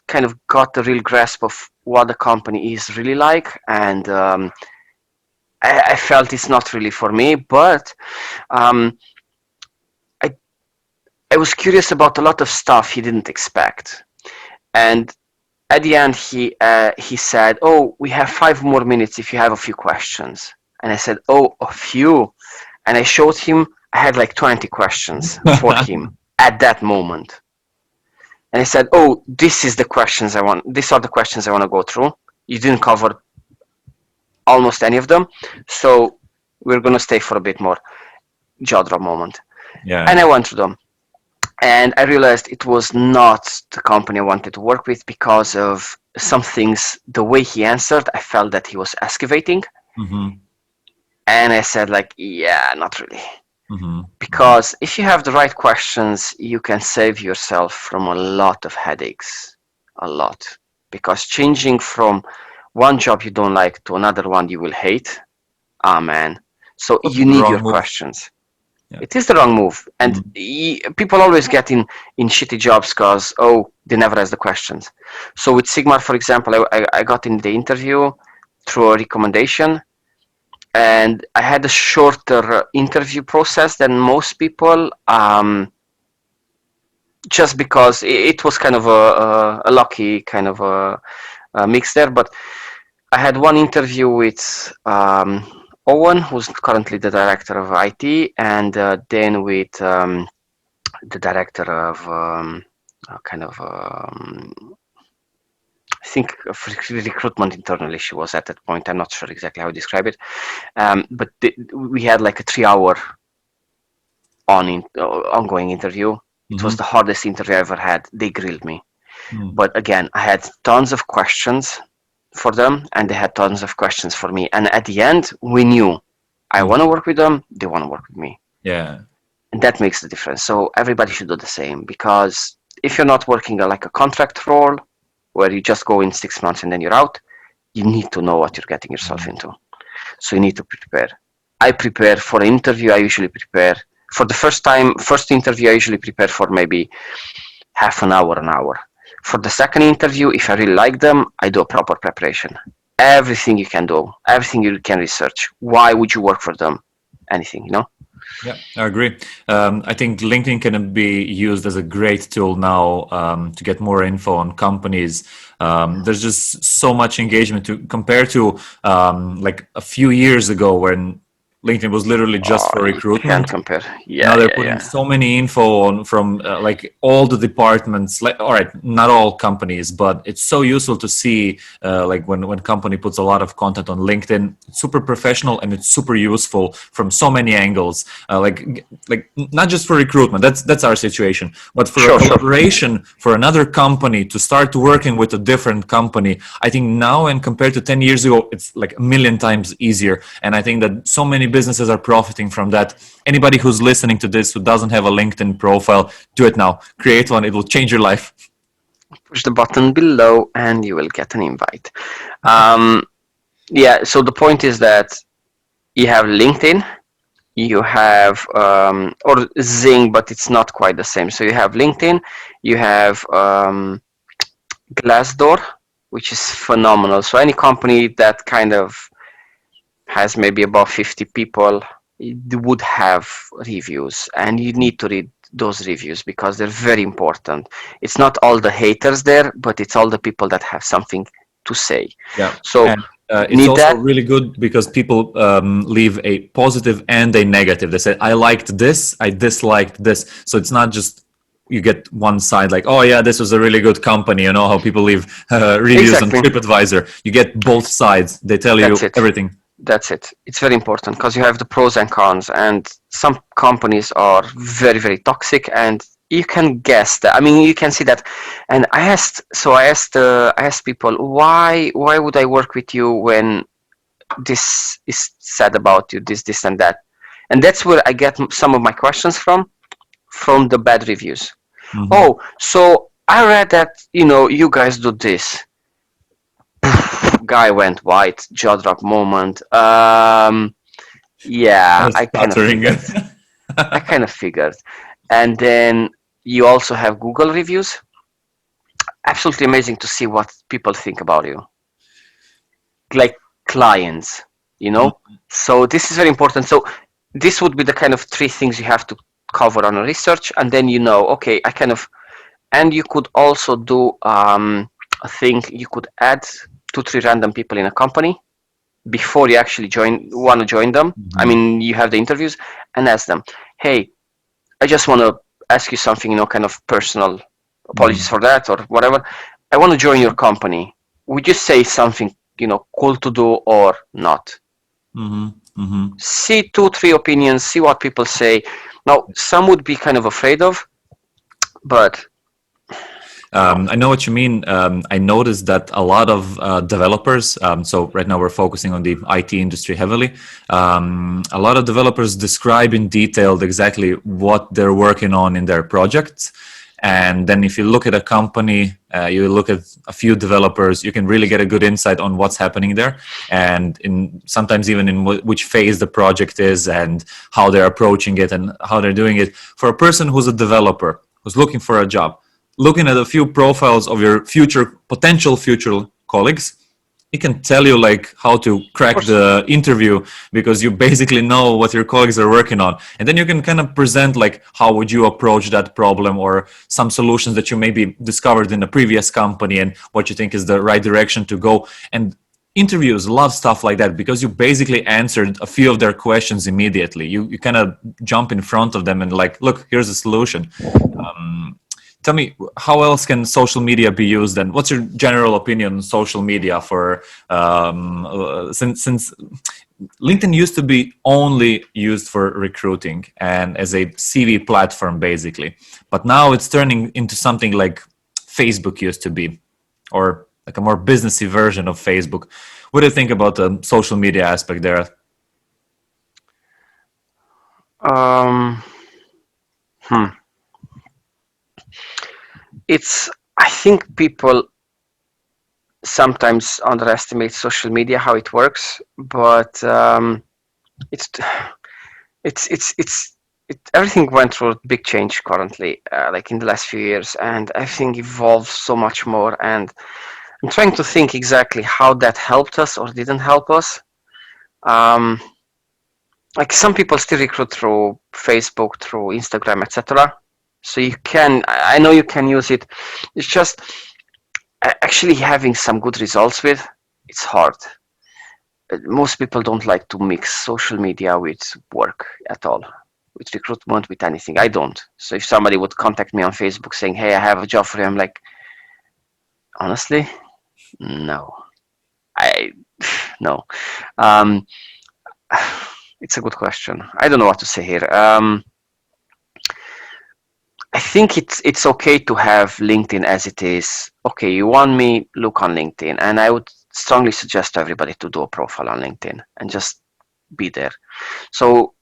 kind of got the real grasp of what the company is really like. And I felt it's not really for me, but I was curious about a lot of stuff he didn't expect. And at the end, he said, oh, we have 5 more minutes if you have a few questions. And I said, oh, a few. And I showed him, I had like 20 questions for him at that moment. And I said, oh, these are the questions I want to go through. You didn't cover almost any of them. So we're going to stay for a bit more. Jaw drop moment. Yeah. And I went through them. And I realized it was not the company I wanted to work with because of some things. The way he answered, I felt that he was excavating. Mm-hmm. And I said, like, yeah, not really. Mm-hmm. Because if you have the right questions, you can save yourself from a lot of headaches. A lot. Because changing from one job you don't like to another one you will hate, man. So you need your questions. Yeah. It is the wrong move, and people always get in shitty jobs because, oh, they never ask the questions. So with Sigmar, for example, I got in the interview through a recommendation, and I had a shorter interview process than most people, just because it was kind of a lucky kind of a mix there. But I had one interview with Owen, who's currently the director of IT, and then with the director of think of recruitment internally. She was at that point. I'm not sure exactly how to describe it. But we had like a 3-hour ongoing interview. It was the hardest interview I ever had. They grilled me. But again, I had tons of questions for them, and they had tons of questions for me. And at the end, we knew I want to work with them. They want to work with me. Yeah. And that makes the difference. So everybody should do the same, because if you're not working like a contract role where you just go in 6 months and then you're out, you need to know what you're getting yourself into. So you need to prepare. I prepare for an interview. I usually prepare for the first interview. I usually prepare for maybe half an hour. For the second interview, if I really like them, I do a proper preparation. Everything you can do, everything you can research. Why would you work for them? Anything, Yeah, I agree. I think LinkedIn can be used as a great tool now to get more info on companies. There's just so much engagement compared to like a few years ago when LinkedIn was literally just for recruitment. Can't compare. Yeah, now they're putting so many info on from like all the departments. Like, all right, not all companies, but it's so useful to see like when company puts a lot of content on LinkedIn. It's super professional and it's super useful from so many angles. Like not just for recruitment. That's our situation, but for a collaboration for another company to start working with a different company. I think now and compared to 10 years ago, it's like a million times easier. And I think that so many businesses are profiting from that. Anybody who's listening to this who doesn't have a LinkedIn profile, do it now. Create one. It will change your life. Push the button below and you will get an invite. Yeah, so the point is that you have LinkedIn, you have or Xing, but it's not quite the same. So you have LinkedIn, you have Glassdoor, which is phenomenal. So any company that kind of has maybe about 50 people, it would have reviews, and you need to read those reviews because they're very important. It's not all the haters there, but it's all the people that have something to say. Yeah. So it's also really good because people leave a positive and a negative. They say, I liked this, I disliked this. So it's not just you get one side like, oh yeah, this was a really good company. You know how people leave reviews on TripAdvisor. You get both sides. They tell you everything. That's it. It's very important because you have the pros and cons, and some companies are very, very toxic, and you can guess that. I mean, you can see that. And I asked people, why would I work with you when this is said about you, this and that? And that's where I get some of my questions from the bad reviews. Oh, so I read that, you guys do this. Guy went white, jaw drop moment. Yeah, I kind of figured. And then you also have Google reviews. Absolutely amazing to see what people think about you, like clients, So this is very important. So this would be the kind of 3 things you have to cover on a research, and then okay, and you could also do a thing. You could add 2-3 random people in a company before you actually want to join them. I mean, you have the interviews and ask them, hey, I just want to ask you something, kind of personal. Apologies for that or whatever. I want to join your company. Would you say something, cool to do or not? See 2-3 opinions, see what people say. Now, some would be kind of afraid of, but I know what you mean. I noticed that a lot of developers, so right now we're focusing on the IT industry heavily, a lot of developers describe in detail exactly what they're working on in their projects. And then if you look at a company, you look at a few developers, you can really get a good insight on what's happening there. And sometimes even in which phase the project is and how they're approaching it and how they're doing it. For a person who's a developer, who's looking for a job, looking at a few profiles of your potential future colleagues, it can tell you like how to crack the interview because you basically know what your colleagues are working on. And then you can kind of present like how would you approach that problem or some solutions that you maybe discovered in a previous company and what you think is the right direction to go. And interviews love stuff like that because you basically answered a few of their questions immediately. You kind of jump in front of them and like, look, here's a solution. Tell me, how else can social media be used, and what's your general opinion on social media for since LinkedIn used to be only used for recruiting and as a CV platform, basically, but now it's turning into something like Facebook used to be, or like a more businessy version of Facebook. What do you think about the social media aspect there? Um, hmm. I think people sometimes underestimate social media, how it works, but it's everything went through a big change currently, like in the last few years, and everything evolved so much more. And I'm trying to think exactly how that helped us or didn't help us. Um, like some people still recruit through Facebook, through Instagram, etc. So I know you can use it. It's just actually having some good results with, it's hard. Most people don't like to mix social media with work at all, with recruitment, with anything. I don't. So if somebody would contact me on Facebook saying, "Hey, I have a job for you," I'm like, honestly, no. I no. Um, it's a good question. I don't know what to say here. I think it's okay to have LinkedIn as it is. Okay, you want me, look on LinkedIn, and I would strongly suggest to everybody to do a profile on LinkedIn and just be there. So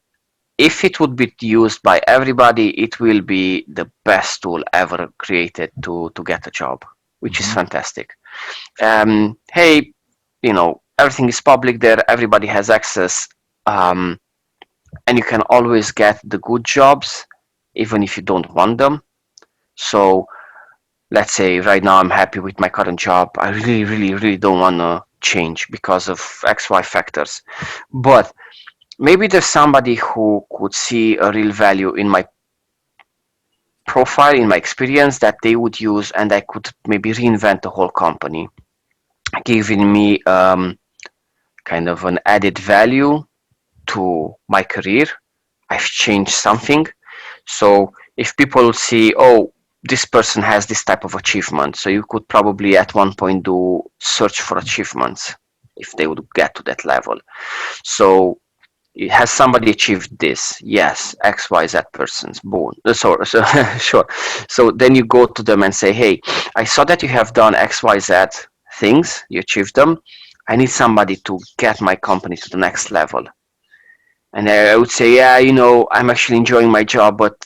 if it would be used by everybody, it will be the best tool ever created to get a job, which is fantastic. Hey, everything is public there. Everybody has access, and you can always get the good jobs, even if you don't want them. So let's say right now I'm happy with my current job. I really, really, really don't want to change because of XY factors. But maybe there's somebody who could see a real value in my profile, in my experience that they would use, and I could maybe reinvent the whole company, giving me kind of an added value to my career. I've changed something. So if people see, oh, this person has this type of achievement, so you could probably at one point do search for achievements if they would get to that level. So has somebody achieved this? Yes, XYZ person's born. So sure. So then you go to them and say, hey, I saw that you have done XYZ things, you achieved them. I need somebody to get my company to the next level. And I would say, yeah, I'm actually enjoying my job, but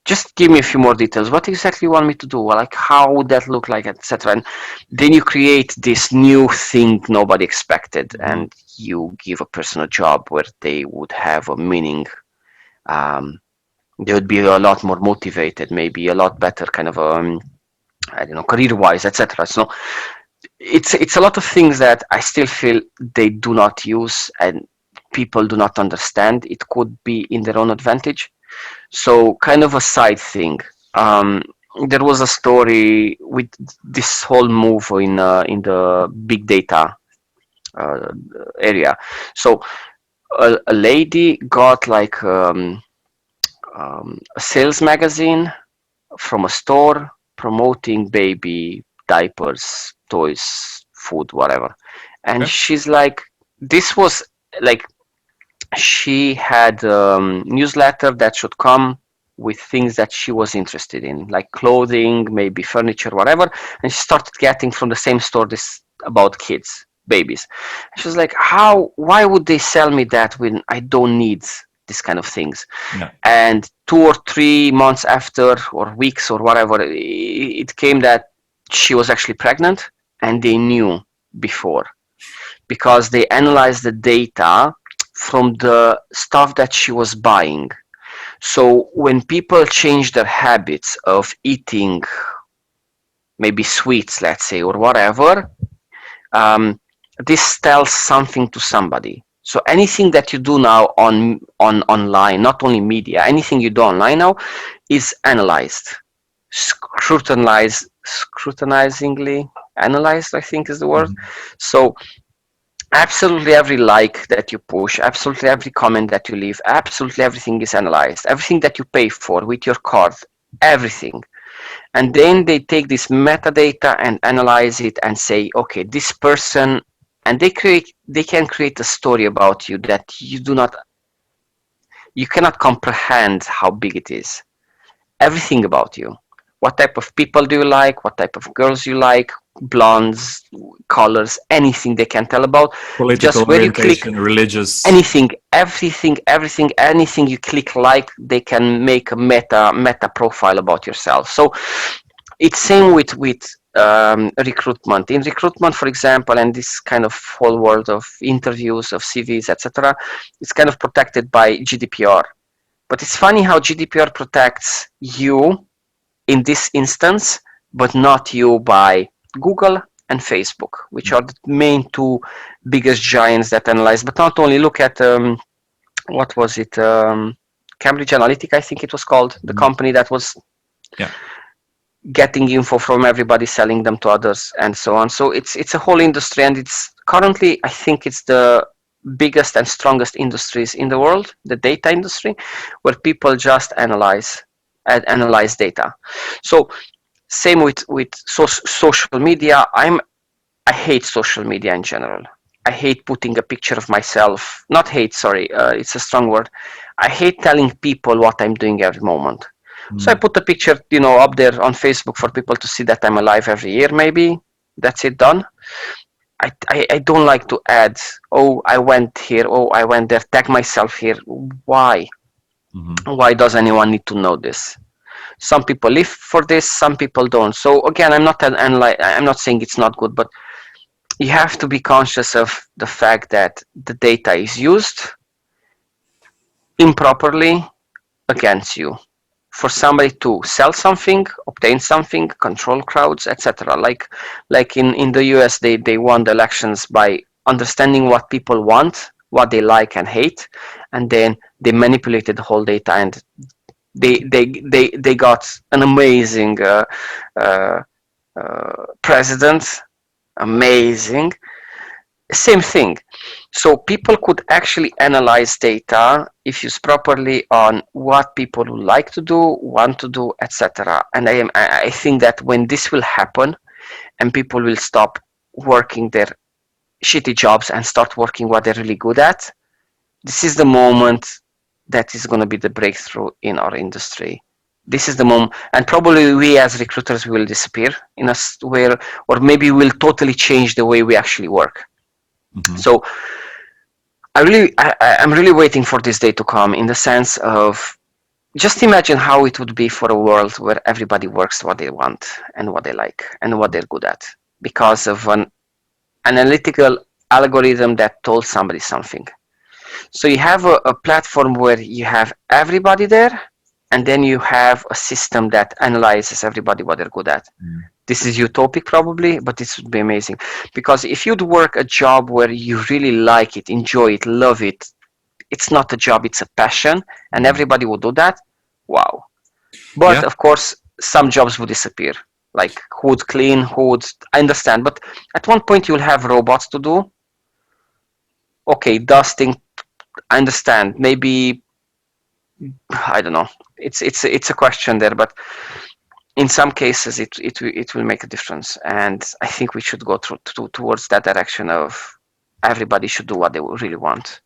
just give me a few more details. What exactly you want me to do? Like, how would that look like, etc. And then you create this new thing nobody expected, and you give a person a job where they would have a meaning. They would be a lot more motivated, maybe a lot better kind of, I don't know, career-wise, etc. So it's a lot of things that I still feel they do not use and people do not understand. It could be in their own advantage. So kind of a side thing. There was a story with this whole move in the big data area. So a lady got like a sales magazine from a store promoting baby diapers, toys, food, whatever. And she's like, this was like, she had newsletter that should come with things that she was interested in, like clothing, maybe furniture, whatever. And she started getting from the same store this about kids, babies. She was like, why would they sell me that when I don't need this kind of things? Yeah. And 2 or 3 months after, or weeks or whatever, it came that she was actually pregnant, and they knew before because they analyzed the data from the stuff that she was buying. So when people change their habits of eating maybe sweets, let's say, or whatever, this tells something to somebody. So anything that you do now on online, not only media, anything you do online now is analyzed, scrutinizingly analyzed, I think is the word. So absolutely every like that you push, absolutely every comment that you leave, absolutely everything is analyzed. Everything that you pay for with your card, everything. And then they take this metadata and analyze it and say, okay, this person, and they can create a story about you that you cannot comprehend how big it is. Everything about you. What type of people do you like? What type of girls you like? Blondes, colors, anything they can tell about. Political Just where you click, orientation, religious. anything, everything, anything you click like, they can make a meta profile about yourself. So it's same with recruitment. In recruitment, for example, and this kind of whole world of interviews, of CVs, etc., it's kind of protected by GDPR. But it's funny how GDPR protects you in this instance, but not you by Google and Facebook, which are the main two biggest giants that analyze. But not only, look at what was it, Cambridge Analytica, I think it was called, the company that was getting info from everybody, selling them to others, and so on. So it's a whole industry, and it's currently, I think it's the biggest and strongest industries in the world, the data industry, where people just analyze data. So same with social media. I hate social media in general. I hate putting a picture of myself. Not hate, sorry, it's a strong word. I hate telling people what I'm doing every moment. So I put a picture, up there on Facebook for people to see that I'm alive every year, maybe. That's it, done. I don't like to add, oh, I went here, oh, I went there, tag myself here. Why? Why does anyone need to know this? Some people live for this, some people don't. So again, I'm not saying it's not good, but you have to be conscious of the fact that the data is used improperly against you, for somebody to sell something, obtain something, control crowds, etc. Like in the US, they won the elections by understanding what people want, what they like and hate, and then they manipulated the whole data, and they got an amazing president. Amazing. Same thing. So people could actually analyze data if used properly on what people would like to do, want to do, etc. And I think that when this will happen and people will stop working their shitty jobs and start working what they're really good at, this is the moment that is going to be the breakthrough in our industry. This is the moment, and probably we as recruiters will disappear in a way, or maybe we'll totally change the way we actually work. So I'm really waiting for this day to come, in the sense of, just imagine how it would be for a world where everybody works what they want and what they like and what they're good at, because of an analytical algorithm that told somebody something. So you have a platform where you have everybody there, and then you have a system that analyzes everybody what they're good at. This is utopic probably, but this would be amazing. Because if you'd work a job where you really like it, enjoy it, love it, it's not a job, it's a passion, and everybody would do that, wow. But of course, some jobs would disappear. Like who would clean, I understand, but at one point you'll have robots to do. Okay, dusting, I understand. Maybe, I don't know. It's a question there, but in some cases it will make a difference, and I think we should go towards that direction of everybody should do what they really want.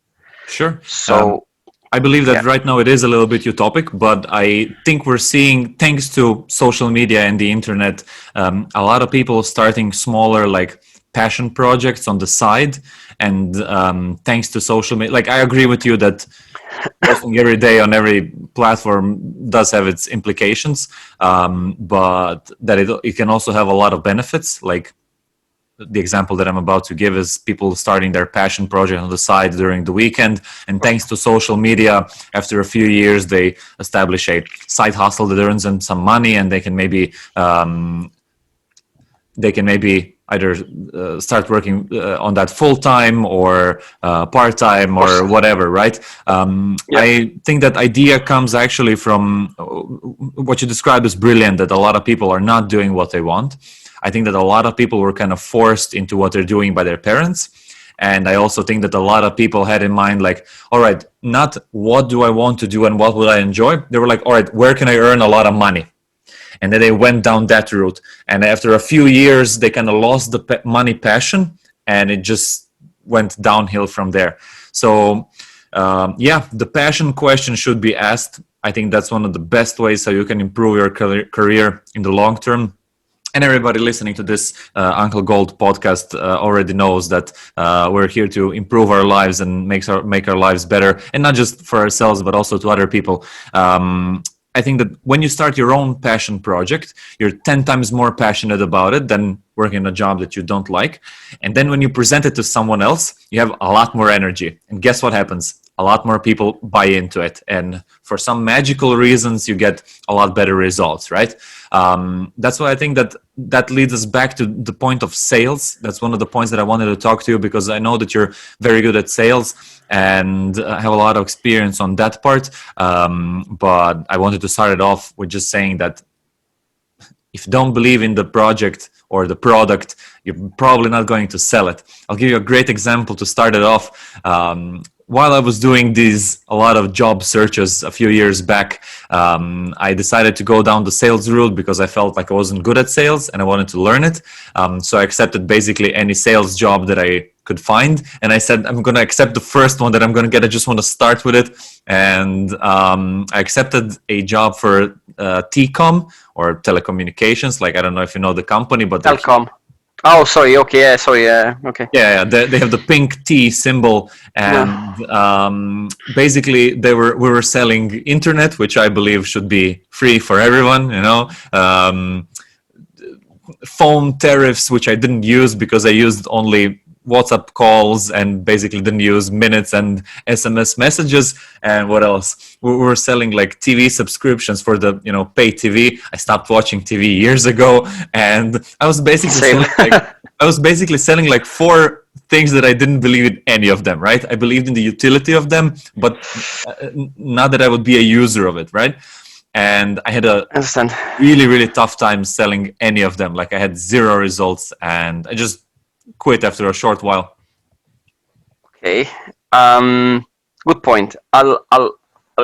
Sure. So I believe that right now it is a little bit utopic, but I think we're seeing, thanks to social media and the internet, a lot of people starting smaller, like, passion projects on the side. And thanks to social media, like, I agree with you that posting every day on every platform does have its implications, but that it can also have a lot of benefits. Like the example that I'm about to give is people starting their passion project on the side during the weekend, and thanks to social media, after a few years, they establish a side hustle that earns them some money, and they can maybe either start working on that full-time or part-time or whatever, right? I think that idea comes actually from what you described as brilliant, that a lot of people are not doing what they want. I think that a lot of people were kind of forced into what they're doing by their parents. And I also think that a lot of people had in mind, like, all right, not what do I want to do and what will I enjoy? They were like, all right, where can I earn a lot of money? and then they went down that route. And after a few years, they kind of lost the money passion, and it just went downhill from there. So yeah, the passion question should be asked. I think that's one of the best ways how you can improve your career in the long term. And everybody listening to this Uncle Gold podcast already knows that we're here to improve our lives and make our lives better, and not just for ourselves, but also to other people. I think that when you start your own passion project, you're 10 times more passionate about it than working a job that you don't like. And then when you present it to someone else, you have a lot more energy. And guess what happens? A lot more people buy into it. And for some magical reasons, you get a lot better results, right? That's why I think that leads us back to the point of sales. That's one of the points that I wanted to talk to you, because I know that you're very good at sales and have a lot of experience on that part. But I wanted to start it off with just saying that if you don't believe in the project or the product, you're probably not going to sell it. I'll give you a great example to start it off. While I was doing a lot of job searches a few years back, I decided to go down the sales route because I felt like I wasn't good at sales and I wanted to learn it. So I accepted basically any sales job that I could find. And I said, I'm going to accept the first one that I'm going to get. I just want to start with it. And I accepted a job for TCOM, or telecommunications. Like, I don't know if you know the company, but Telcom. Oh, sorry. Okay. Yeah. Sorry. Yeah. Okay. Yeah, they have the pink T symbol, and basically we were selling internet, which I believe should be free for everyone. You know, phone tariffs, which I didn't use because I used only WhatsApp calls and basically didn't use minutes and SMS messages. And what else? We were selling like TV subscriptions for the pay TV. I stopped watching TV years ago, and I was basically selling like four things that I didn't believe in any of them. Right? I believed in the utility of them, but not that I would be a user of it. Right? And I had a really, really tough time selling any of them. Like, I had zero results, and I just quit after a short while. Okay. Good point. I'll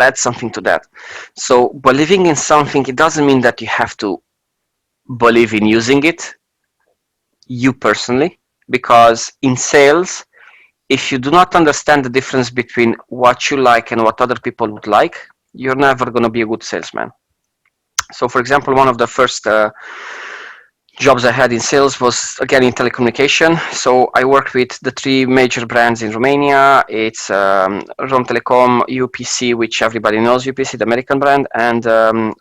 add something to that. So believing in something, it doesn't mean that you have to believe in using it, you personally, because in sales, if you do not understand the difference between what you like and what other people would like, you're never going to be a good salesman. So for example, one of the first jobs I had in sales was again in telecommunication. So I worked with the three major brands in Romania. It's Rom Telecom, UPC, which everybody knows, UPC, the American brand, and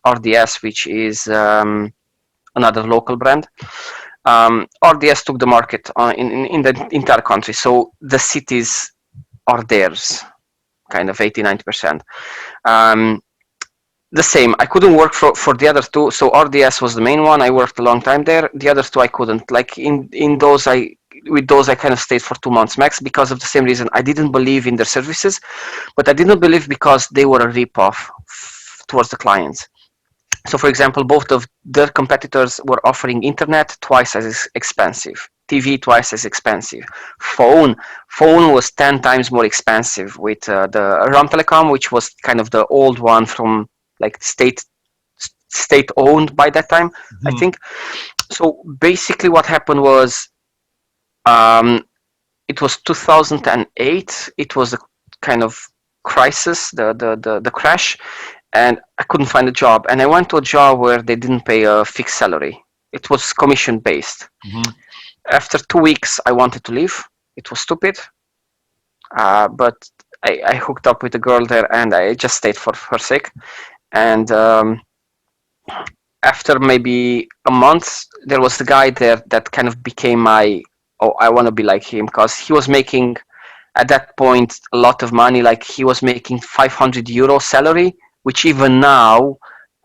RDS, which is another local brand. RDS took the market in the entire country. So the cities are theirs, kind of 80-90%. The same. I couldn't work for the other two. So RDS was the main one. I worked a long time there. The other two I couldn't. Like with those I kind of stayed for 2 months max because of the same reason. I didn't believe in their services, but I did not believe because they were a rip-off towards the clients. So for example, both of their competitors were offering internet twice as expensive, TV twice as expensive. Phone was 10 times more expensive with the Rom Telecom, which was kind of the old one from like state owned by that time, I think. So basically what happened was, it was 2008. It was a kind of crisis, the crash, and I couldn't find a job. And I went to a job where they didn't pay a fixed salary. It was commission based. After 2 weeks, I wanted to leave. It was stupid, but I hooked up with a girl there, and I just stayed for her sake. And after maybe a month, there was the guy there that kind of became I want to be like him, because he was making at that point a lot of money. Like, he was making 500 euro salary, which even now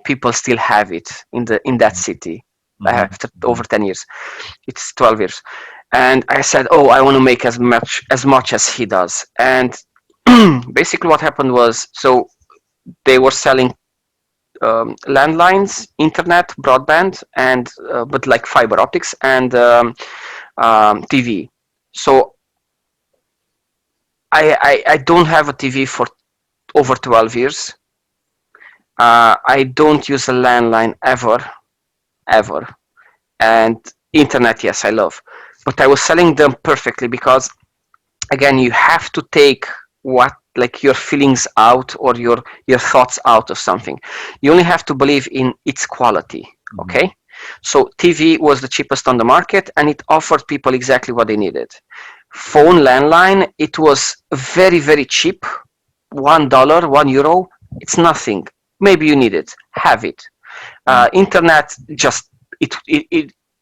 people still have it in that city. After over 10 years, it's 12 years. And I said, I want to make as much as he does. And basically what happened was, so they were selling landlines, internet, broadband, and but like fiber optics and TV. So I don't have a TV for over 12 years. I don't use a landline ever. ever. And internet, yes, I love. But I was selling them perfectly because, again, you have to take what, like, your feelings out, or your thoughts out of something. You only have to believe in its quality. Okay. So TV was the cheapest on the market, and it offered people exactly what they needed. Phone landline, it was very, very cheap. $1, €1, it's nothing. Maybe you need it, have it. Internet, just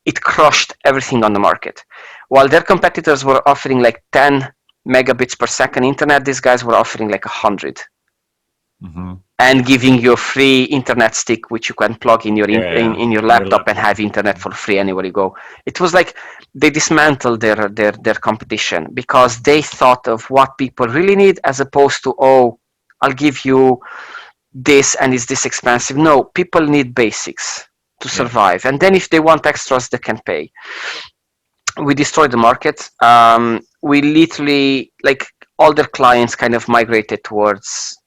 it crushed everything on the market. While their competitors were offering like 10 megabits per second internet, these guys were offering like 100, and giving you a free internet stick which you can plug in in your laptop and have internet for free anywhere you go. It was like they dismantled their competition because they thought of what people really need, as opposed to, oh, I'll give you this and is this expensive. No, people need basics to survive, and then if they want extras, they can pay. We destroyed the market. We literally, like, all their clients kind of migrated towards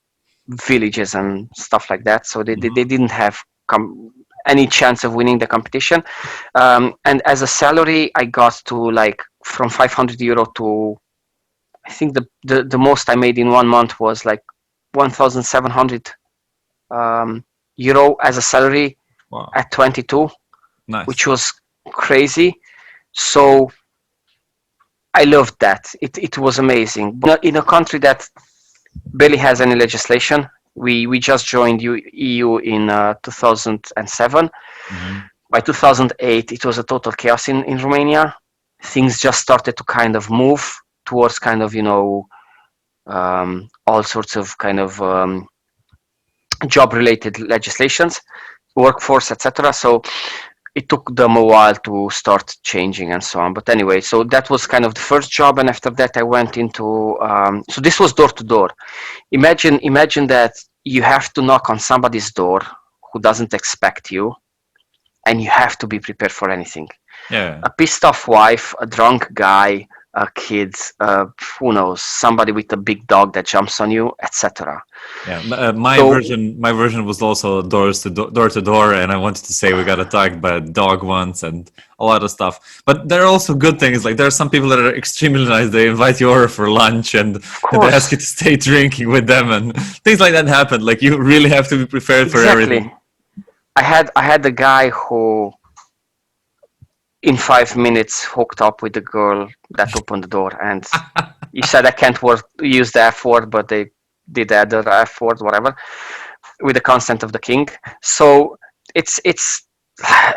villages and stuff like that, so they didn't have any chance of winning the competition. And as a salary, I got to, like, from €500 to, I think the most I made in 1 month was like 1,700 euro as a salary. Wow. At 22. Nice. Which was crazy. So I loved that. It was amazing. But in a country that barely has any legislation, we just joined EU in 2007. By 2008, it was a total chaos in Romania. Things just started to kind of move towards kind of, all sorts of kind of job-related legislations, workforce, etc. So it took them a while to start changing and so on. But anyway, so that was kind of the first job, and after that I went into so this was door to door. Imagine that you have to knock on somebody's door who doesn't expect you, and you have to be prepared for anything. A pissed off wife, a drunk guy, a kid, who knows, somebody with a big dog that jumps on you, etc. My version was also door to door, and I wanted to say we got attacked by a dog once and a lot of stuff. But there are also good things. Like, there are some people that are extremely nice. They invite you over for lunch and they ask you to stay drinking with them, and things like that happen. Like, you really have to be prepared for everything. I had a guy who, in 5 minutes, hooked up with the girl that opened the door, and he said I can't use the F word, but they did the other F word, whatever, with the consent of the king. So it's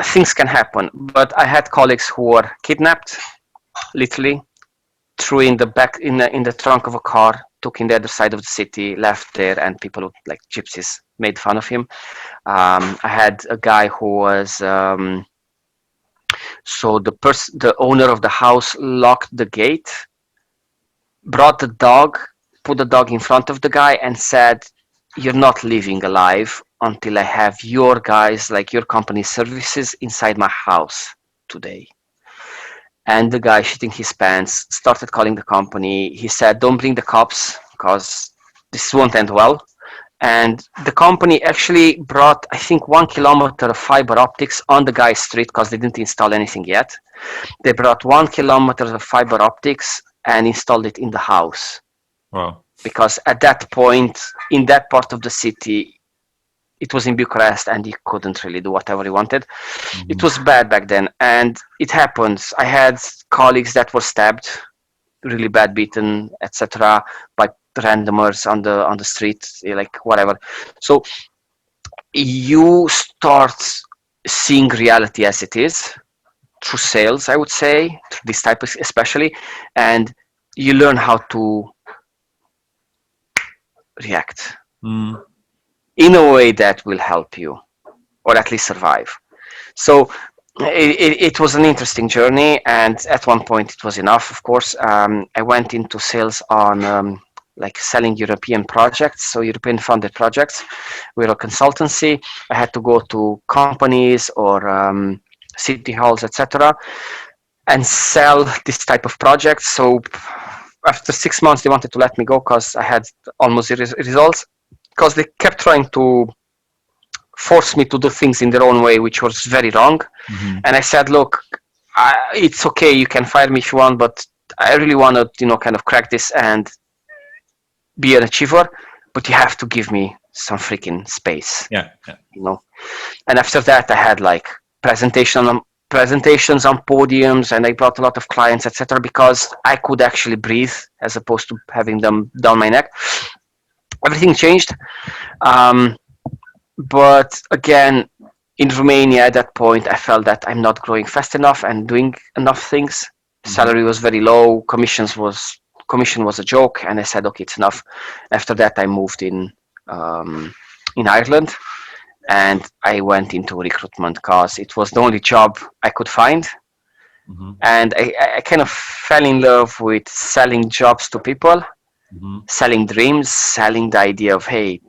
things can happen. But I had colleagues who were kidnapped, literally, threw in the back in the trunk of a car, took in the other side of the city, left there, and people, like gypsies, made fun of him. I had a guy who was so the owner of the house locked the gate, brought the dog, put the dog in front of the guy, and said, "You're not leaving alive until I have your guys, like your company services, inside my house today." And the guy, shitting his pants, started calling the company. He said, "Don't bring the cops because this won't end well." And the company actually brought, I think, 1 kilometer of fiber optics on the guy's street because they didn't install anything yet. They brought 1 kilometer of fiber optics and installed it in the house. Wow. Because at that point, in that part of the city, it was in Bucharest and he couldn't really do whatever he wanted. It was bad back then, and it happens. I had colleagues that were stabbed, really bad, beaten, etc., by randomers on the street, like whatever. So you start seeing reality as it is through sales, I would say, through this type of, especially, and you learn how to react in a way that will help you, or at least survive. So it was an interesting journey, and at one point it was enough, of course. I went into sales on like selling European projects, so European funded projects. We're a consultancy. I had to go to companies or city halls, etc., and sell this type of projects. So after 6 months, they wanted to let me go because I had almost results, because they kept trying to forced me to do things in their own way, which was very wrong. And I said, look, it's okay, you can fire me if you want, but I really want to, kind of crack this and be an achiever, but you have to give me some freaking space. Yeah. And after that, I had like presentations on podiums, and I brought a lot of clients, etc., because I could actually breathe as opposed to having them down my neck. Everything changed. But again, in Romania at that point, I felt that I'm not growing fast enough and doing enough things. Salary was very low. Commission was a joke, and I said, okay, it's enough. After that, I moved in Ireland, and I went into recruitment because it was the only job I could find. And I kind of fell in love with selling jobs to people, selling dreams, selling the idea of, hey,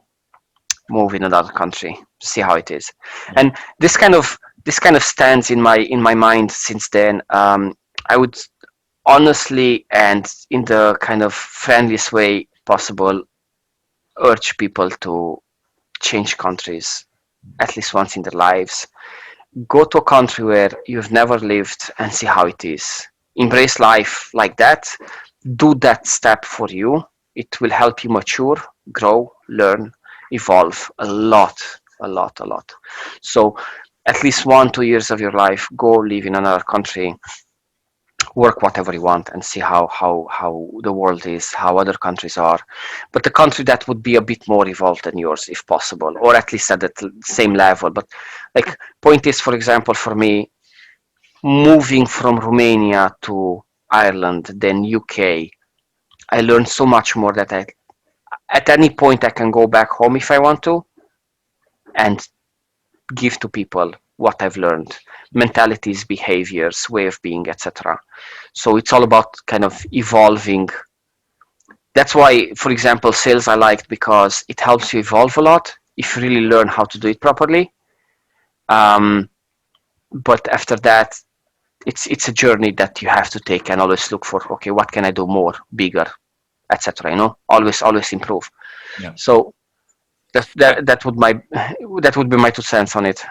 move in another country, see how it is. And this kind of stands in my mind since then. I would honestly, and in the kind of friendliest way possible, urge people to change countries at least once in their lives. Go to a country where you've never lived and see how it is. Embrace life like that. Do that step for you. It will help you mature, grow, learn, evolve a lot. So at least 1-2 years of your life, go live in another country, work whatever you want, and see how the world is, how other countries are. But the country that would be a bit more evolved than yours, if possible, or at least at the same level. But like, point is, for example, for me, moving from Romania to Ireland, then UK, I learned so much more that at any point I can go back home if I want to and give to people what I've learned, mentalities, behaviors, way of being, etc. So it's all about kind of evolving. That's why, for example, sales I liked, because it helps you evolve a lot if you really learn how to do it properly. But after that, it's a journey that you have to take and always look for, okay, what can I do more, bigger, etc. Always improve. Yeah. So that would be my 2 cents on it.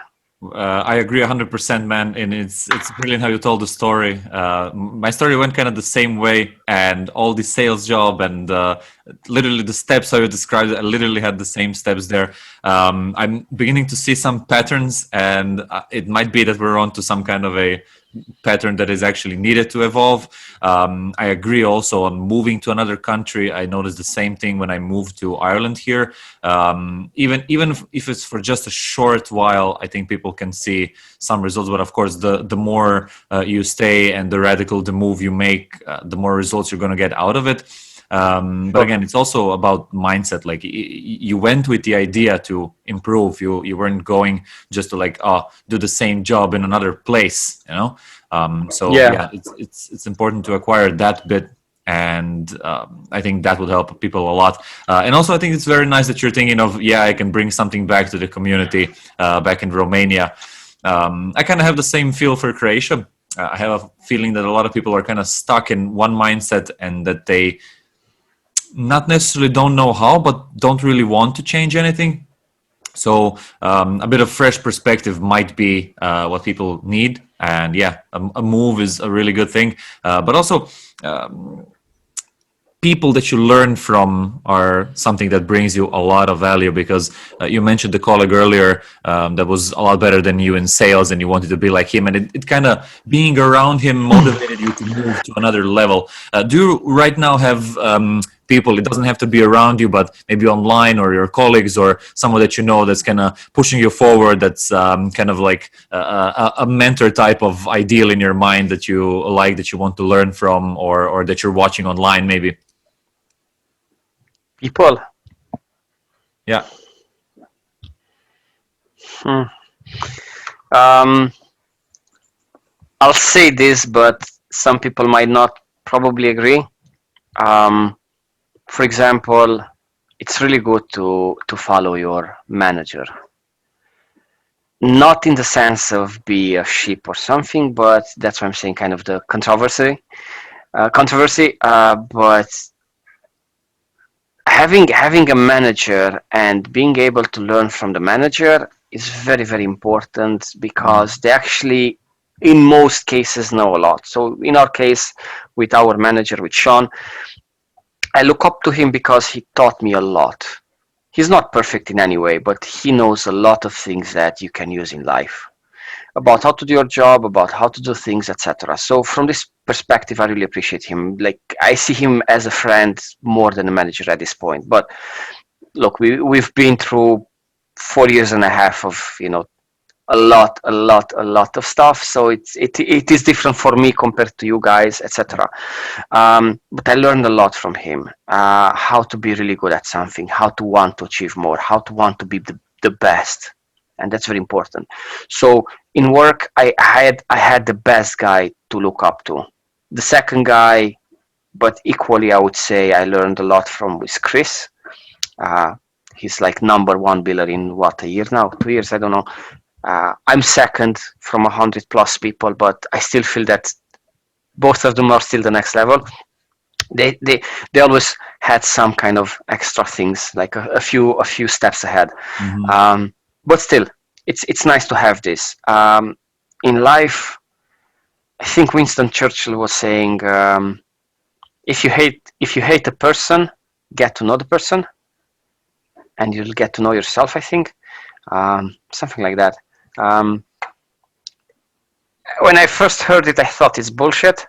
I agree 100%, man. And it's brilliant how you told the story. My story went kind of the same way, and all the sales job and literally the steps how you described it, I literally had the same steps there. I'm beginning to see some patterns, and it might be that we're on to some kind of a pattern that is actually needed to evolve. I agree also on moving to another country. I noticed the same thing when I moved to Ireland here. Even if it's for just a short while, I think people can see some results. But of course, the more you stay and the radical the move you make, the more results you're going to get out of it. But again, it's also about mindset. Like, you went with the idea to improve. You weren't going just to do the same job in another place, So it's important to acquire that bit, and I think that would help people a lot. And also, I think it's very nice that you're thinking of, I can bring something back to the community back in Romania. I kind of have the same feel for Croatia. I have a feeling that a lot of people are kind of stuck in one mindset, and that they not necessarily don't know how, but don't really want to change anything. So a bit of fresh perspective might be what people need. And a move is a really good thing. But also people that you learn from are something that brings you a lot of value, because you mentioned the colleague earlier that was a lot better than you in sales, and you wanted to be like him, and it kind of, being around him motivated you to move to another level. Do you right now have people, it doesn't have to be around you, but maybe online, or your colleagues, or someone that you know that's kind of pushing you forward, that's kind of like a mentor type of ideal in your mind that you like, that you want to learn from, or that you're watching online maybe? People. Yeah. I'll say this, but some people might not probably agree. For example, it's really good to follow your manager. Not in the sense of be a sheep or something, but that's what I'm saying, kind of the controversy. But having a manager and being able to learn from the manager is very, very important because they actually, in most cases, know a lot. So in our case, with our manager, with Sean, I look up to him because he taught me a lot. He's not perfect in any way, but he knows a lot of things that you can use in life about how to do your job, about how to do things, etc. So from this perspective, I really appreciate him. Like I see him as a friend more than a manager at this point. But look, we've been through 4 years and a half of a lot of stuff. So it is different for me compared to you guys, etc. But I learned a lot from him. How to be really good at something, how to want to achieve more, how to want to be the best, and that's very important. So in work, I had the best guy to look up to. The second guy, but equally, I would say I learned a lot from with Chris. Uh, he's like number one biller in what, a year now, 2 years, I don't know. I'm second from 100+ people, but I still feel that both of them are still the next level. They always had some kind of extra things, like a few steps ahead. But still, it's nice to have this. In life, I think Winston Churchill was saying, if you hate a person, get to know the person, and you'll get to know yourself. I think something like that. When I first heard it, I thought it's bullshit,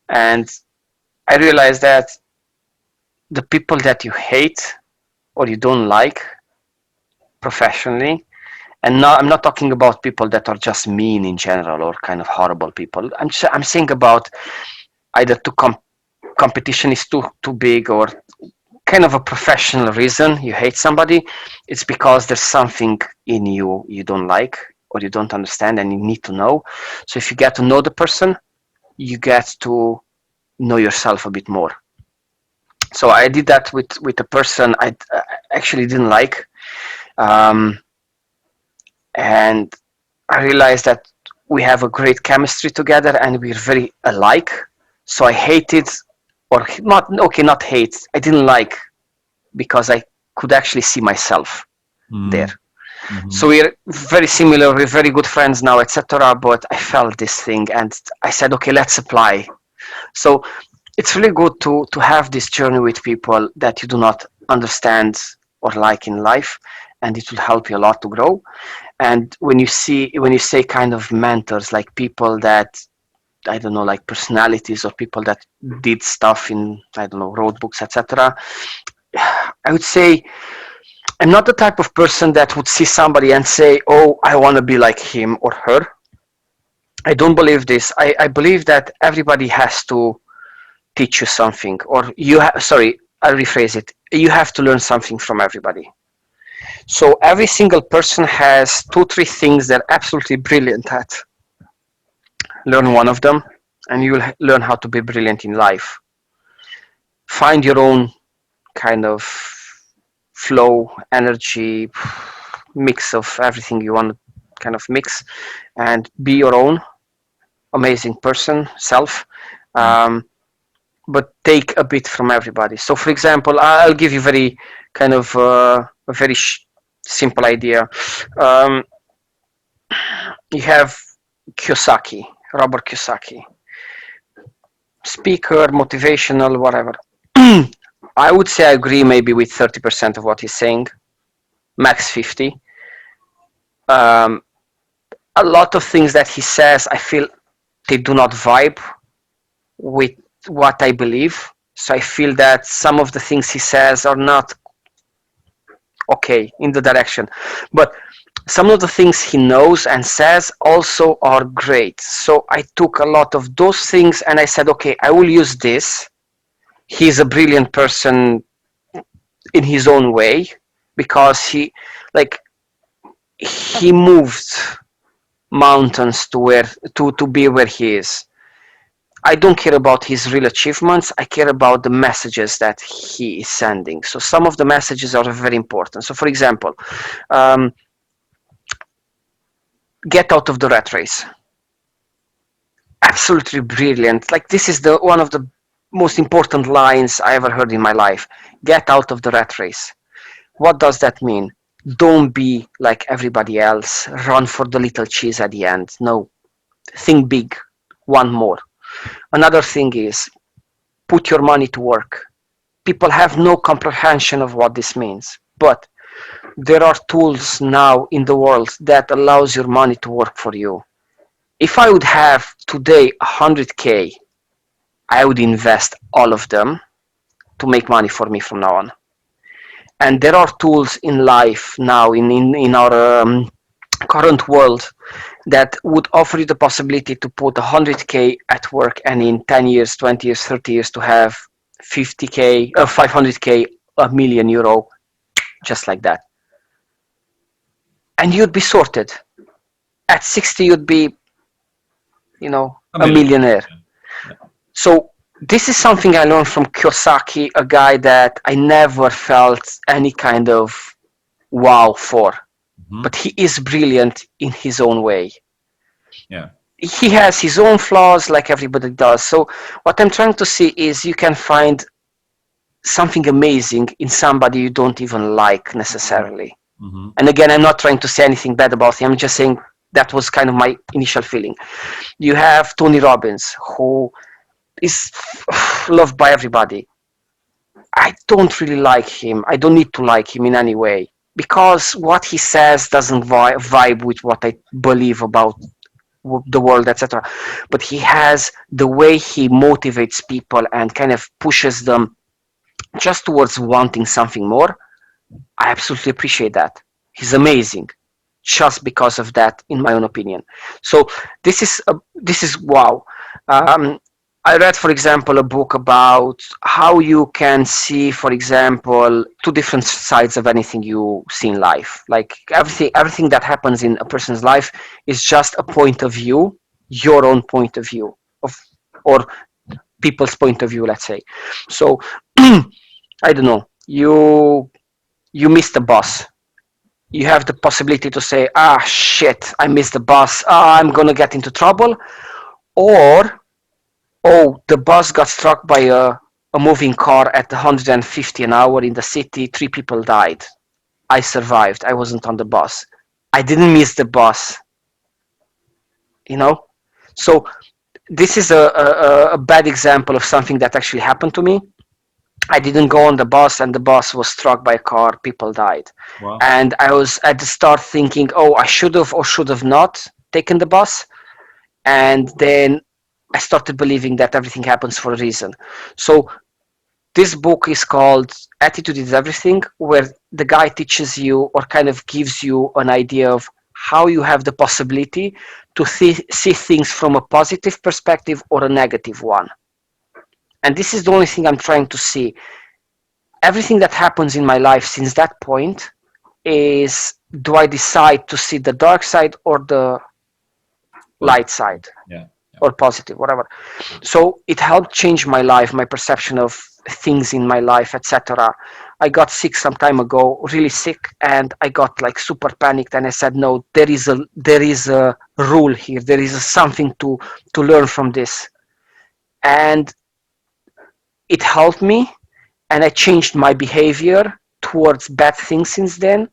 and I realized that the people that you hate or you don't like professionally, and now I'm not talking about people that are just mean in general or kind of horrible people. I'm saying about either competition is too big, or kind of a professional reason you hate somebody. It's because there's something in you don't like or you don't understand, and you need to know. So if you get to know the person, you get to know yourself a bit more. So I did that with a person I actually didn't like, and I realized that we have a great chemistry together and we're very alike. So I hated, or not hate, I didn't like, because I could actually see myself there. So we're very similar, we're very good friends now, etc. But I felt this thing and I said, okay, let's apply. So it's really good to have this journey with people that you do not understand or like in life, and it will help you a lot to grow. And when you say kind of mentors, like people that, I don't know, like personalities or people that did stuff in, I don't know, road books, etc. I would say I'm not the type of person that would see somebody and say, oh, I want to be like him or her. I don't believe this. I believe that everybody has to teach you something, or I'll rephrase it. You have to learn something from everybody. So every single person has 2-3 things they're absolutely brilliant at. Learn one of them, and you'll learn how to be brilliant in life. Find your own kind of flow, energy, mix of everything you want to kind of mix, and be your own amazing person, self. But take a bit from everybody. So for example, I'll give you very kind of a very simple idea. You have Kiyosaki, Robert Kiyosaki, speaker, motivational, whatever. I would say I agree maybe with 30% of what he's saying, max 50. A lot of things that he says, I feel they do not vibe with what I believe. So I feel that some of the things he says are not okay in the direction. But some of the things he knows and says also are great. So I took a lot of those things and I said, okay, I will use this. He's a brilliant person in his own way, because he moved mountains to be where he is. I don't care about his real achievements. I care about the messages that he is sending. So some of the messages are very important. So for example, get out of the rat race. Absolutely brilliant. Like, this is one of the most important lines I ever heard in my life. Get out of the rat race. What does that mean? Don't be like everybody else. Run for the little cheese at the end. No, think big. One more. Another thing is put your money to work. People have no comprehension of what this means, but there are tools now in the world that allows your money to work for you. If I would have today 100k, I would invest all of them to make money for me from now on. And there are tools in life now in our current world that would offer you the possibility to put 100k at work and in 10 years, 20 years, 30 years to have 50k, 500k, a million euro, just like that. And you'd be sorted. At 60, you'd be, a millionaire. Yeah. So this is something I learned from Kiyosaki, a guy that I never felt any kind of wow for. But he is brilliant in his own way. Yeah. He has his own flaws like everybody does. So what I'm trying to see is you can find something amazing in somebody you don't even like necessarily. And again, I'm not trying to say anything bad about him. I'm just saying that was kind of my initial feeling. You have Tony Robbins, who is loved by everybody. I don't really like him. I don't need to like him in any way because what he says doesn't vibe with what I believe about the world, etc. But he has the way he motivates people and kind of pushes them just towards wanting something more. I absolutely appreciate that. He's amazing, just because of that, in my own opinion. So this is wow. I read, for example, a book about how you can see, for example, two different sides of anything you see in life. Like everything that happens in a person's life is just a point of view, your own point of view, or people's point of view, let's say. So I don't know. You missed the bus. You have the possibility to say, shit, I missed the bus. I'm gonna get into trouble, or the bus got struck by a moving car at 150 an hour in the city. 3 people died. I survived. I wasn't on the bus. I didn't miss the bus. So this is a bad example of something that actually happened to me. I didn't go on the bus and the bus was struck by a car. People died. Wow. And I was at the start thinking, I should have or should have not taken the bus. And then I started believing that everything happens for a reason. So this book is called Attitude is Everything, where the guy teaches you or kind of gives you an idea of how you have the possibility to see things from a positive perspective or a negative one. And this is the only thing I'm trying to see. Everything that happens in my life since that point is, do I decide to see the dark side or the light side? Yeah. Or positive, whatever. So it helped change my life, my perception of things in my life, etc. I got sick some time ago, really sick, and I got like super panicked, and I said, no, there is a rule here. There is something to learn from this. And it helped me, and I changed my behavior towards bad things since then.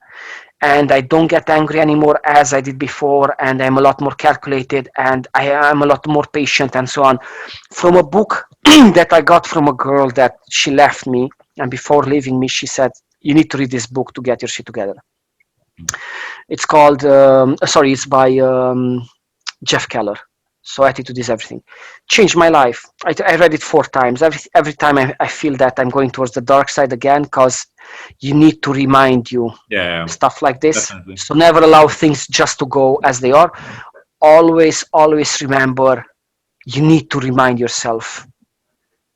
And I don't get angry anymore as I did before, and I'm a lot more calculated, and I am a lot more patient, and so on. From a book that I got from a girl that she left me, and before leaving me, she said, you need to read this book to get your shit together. It's called, it's by Jeff Keller. So Attitude is Everything. Changed my life. I read it 4 times. Every time I feel that I'm going towards the dark side again, because you need to remind you stuff like this. Definitely. So never allow things just to go as they are. Always remember, you need to remind yourself.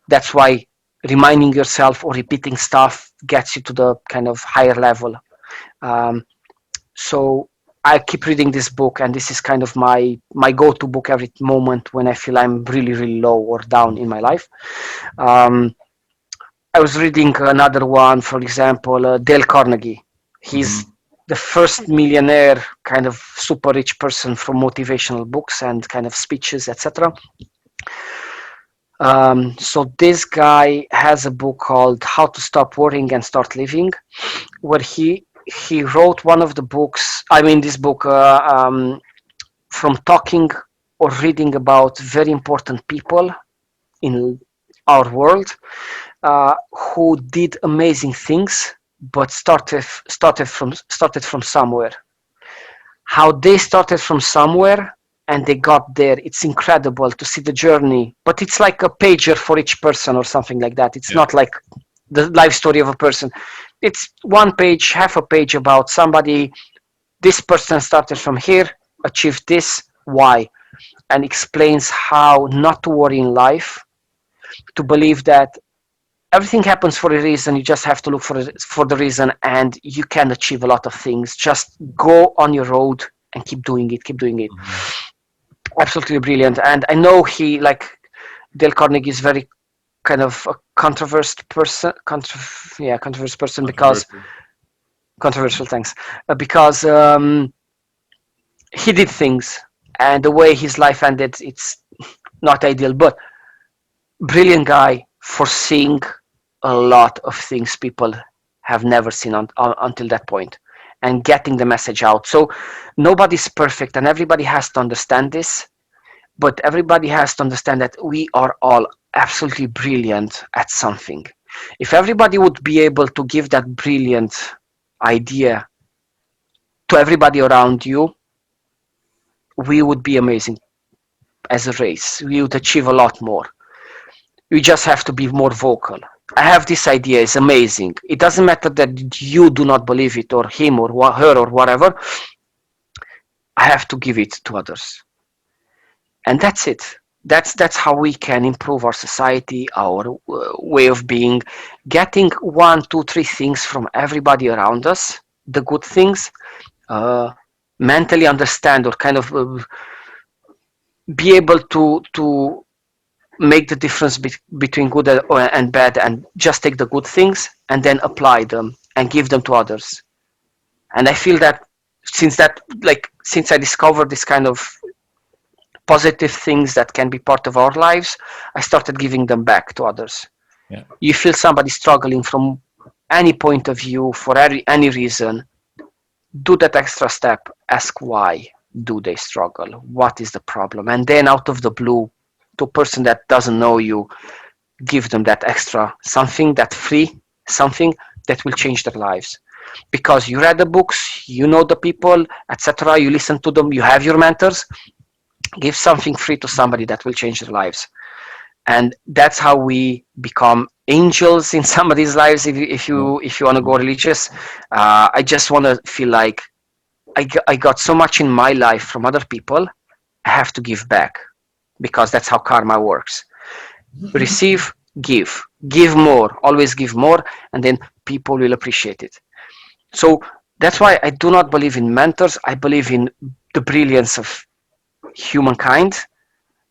That's why reminding yourself or repeating stuff gets you to the kind of higher level. So I keep reading this book, and this is kind of my go-to book every moment when I feel I'm really, really low or down in my life. I was reading another one, for example, Dale Carnegie. He's the first millionaire, kind of super rich person from motivational books and kind of speeches, etc. So this guy has a book called How to Stop Worrying and Start Living, where he he wrote one of the books. This book, from talking or reading about very important people in our world, who did amazing things, but started from somewhere. How they started from somewhere and they got there. It's incredible to see the journey, but it's like a pager for each person or something like that. It's not like the life story of a person. It's one page, half a page about somebody. This person started from here, achieved this, why, and explains how not to worry in life, to believe that everything happens for a reason. You just have to look for the reason, and you can achieve a lot of things. Just go on your road and keep doing it. Absolutely brilliant. And I know he, like Dale Carnegie, is very kind of a controversial person. Controversial person because controversial. Thanks, because he did things, and the way his life ended, it's not ideal. But brilliant guy, foreseeing a lot of things people have never seen until that point, and getting the message out. So nobody's perfect, and everybody has to understand this. But everybody has to understand that we are all absolutely brilliant at something. If everybody would be able to give that brilliant idea to everybody around you, we would be amazing as a race. We would achieve a lot more. We just have to be more vocal. I have this idea, it's amazing. It doesn't matter that you do not believe it, or him or her or whatever. I have to give it to others. And that's it. That's how we can improve our society, our way of being, getting 1, 2, 3 things from everybody around us, the good things, mentally understand, or kind of be able to make the difference between good and bad, and just take the good things and then apply them and give them to others. And I feel that since I discovered this kind of positive things that can be part of our lives, I started giving them back to others. Yeah. You feel somebody struggling from any point of view, for any reason, do that extra step. Ask why do they struggle? What is the problem? And then out of the blue, to a person that doesn't know you, give them that extra something, that free something that will change their lives. Because you read the books, you know the people, etc. You listen to them, you have your mentors. Give something free to somebody that will change their lives. And that's how we become angels in somebody's lives. If you want to go religious, I just want to feel like I got so much in my life from other people, I have to give back, because that's how karma works. Receive, give more, always give more, and then people will appreciate it. So that's why I do not believe in mentors. I believe in the brilliance of humankind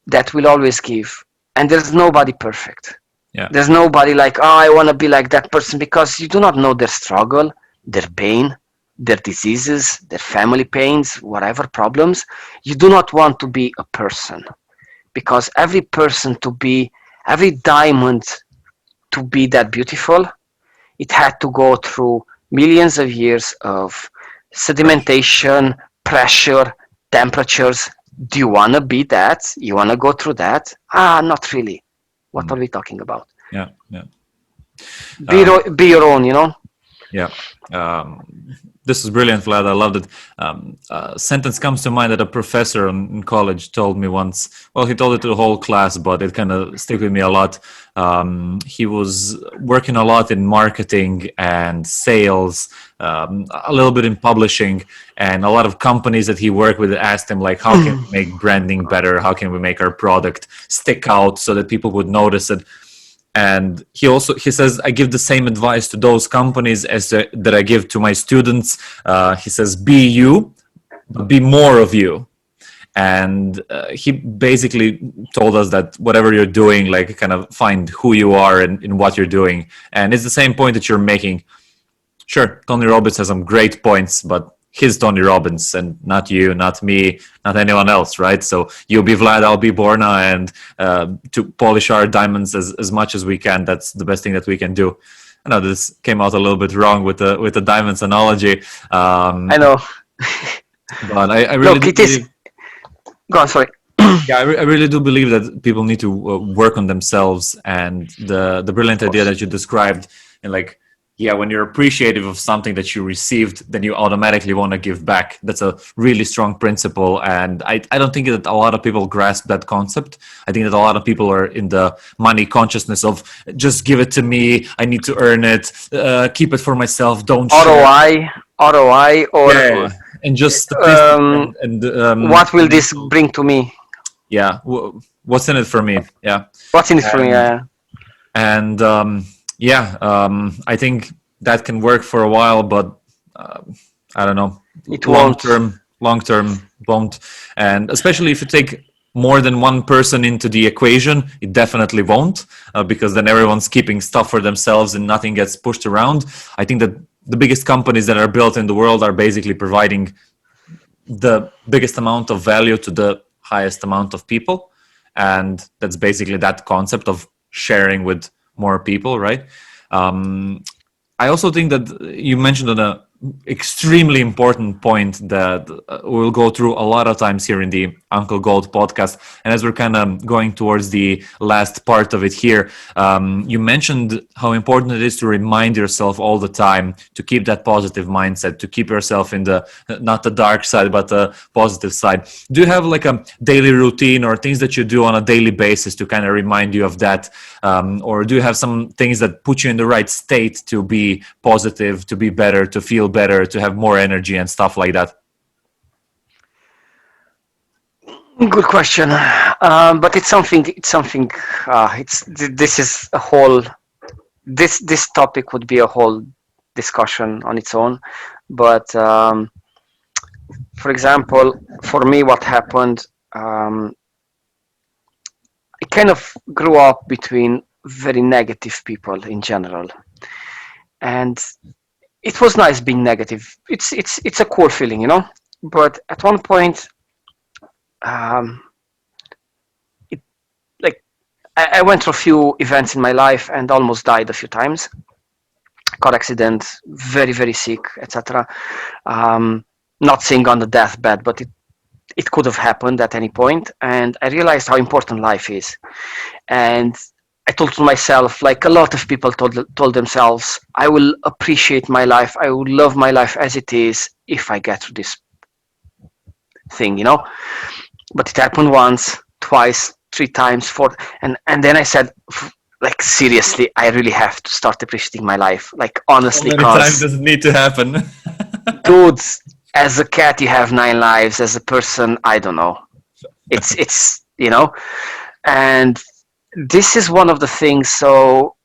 that will always give. And there's nobody perfect. Yeah. There's nobody like, oh, I want to be like that person, because you do not know their struggle, their pain, their diseases, their family pains, whatever problems. You do not want to be a person, because every diamond to be that beautiful, it had to go through millions of years of sedimentation, pressure, temperatures. Do you want to be that? You want to go through that? Not really. What are we talking about? Yeah, yeah. Be your own, you know? Yeah. This is brilliant, Vlad. I loved it. A sentence comes to mind that a professor in college told me once. Well, he told it to the whole class, but it kind of stuck with me a lot. He was working a lot in marketing and sales, a little bit in publishing, and a lot of companies that he worked with asked him, like, how can we make branding better? How can we make our product stick out so that people would notice it? And he says, I give the same advice to those companies as that I give to my students. He says, be you, but be more of you. And he basically told us that whatever you're doing, like, kind of find who you are in what you're doing. And it's the same point that you're making. Sure, Tony Robbins has some great points, but he's Tony Robbins and not you, not me, not anyone else, right? So you'll be Vlad, I'll be Borna, and to polish our diamonds as much as we can. That's the best thing that we can do. I know this came out a little bit wrong with the diamonds analogy. I know. But I really Look, do it is. believe. Go on, sorry. Yeah, I really do believe that people need to work on themselves, and the brilliant idea that you described, and like, yeah, when you're appreciative of something that you received, then you automatically want to give back. That's a really strong principle, and I don't think that a lot of people grasp that concept. I think that a lot of people are in the money consciousness of just give it to me, I need to earn it, keep it for myself, don't share. ROI, or Yeah, and just statistics and what will and this also, bring to me? yeah, what's in it for me? Yeah, What's in it for me? and and I think that can work for a while, but I don't know, It long won't. term, won't. And especially if you take more than one person into the equation, it definitely won't, because then everyone's keeping stuff for themselves and nothing gets pushed around. I think that the biggest companies that are built in the world are basically providing the biggest amount of value to the highest amount of people, and that's basically that concept of sharing with more people, right? I also think that you mentioned on a extremely important point that we'll go through a lot of times here in the Uncle Gold podcast. And as we're kind of going towards the last part of it here, you mentioned how important it is to remind yourself all the time to keep that positive mindset, to keep yourself in the, not the dark side, but the positive side. Do you have like a daily routine or things that you do on a daily basis to kind of remind you of that? Or do you have some things that put you in the right state to be positive, to be better, to feel better, to have more energy and stuff like that? Good question, but it's something. It's something. This is a whole. This topic would be a whole discussion on its own. But for example, for me, what happened? I kind of grew up between very negative people in general, and it was nice being negative. It's a cool feeling, you know. But at one point, um, it like I went through a few events in my life and almost died a few times. Car accident, very sick, etc. Not saying on the deathbed, but it could have happened at any point, and I realized how important life is. And I told to myself, like a lot of people told themselves, I will appreciate my life, I will love my life as it is if I get through this thing, you know. But it happened once, twice, three times, four, and then I said, like seriously, I really have to start appreciating my life, like How honestly, many times because does it need to happen? dudes, as a cat you have 9 lives, as a person, I don't know. It's you know, and this is one of the things. So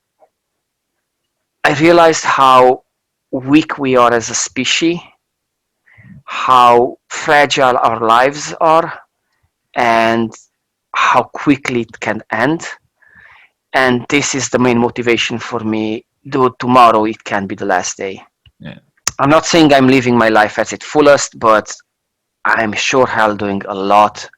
I realized how weak we are as a species, how fragile our lives are, and how quickly it can end. And this is the main motivation for me. Dude, tomorrow it can be the last day. Yeah. I'm not saying I'm living my life at its fullest, but I'm sure hell doing a lot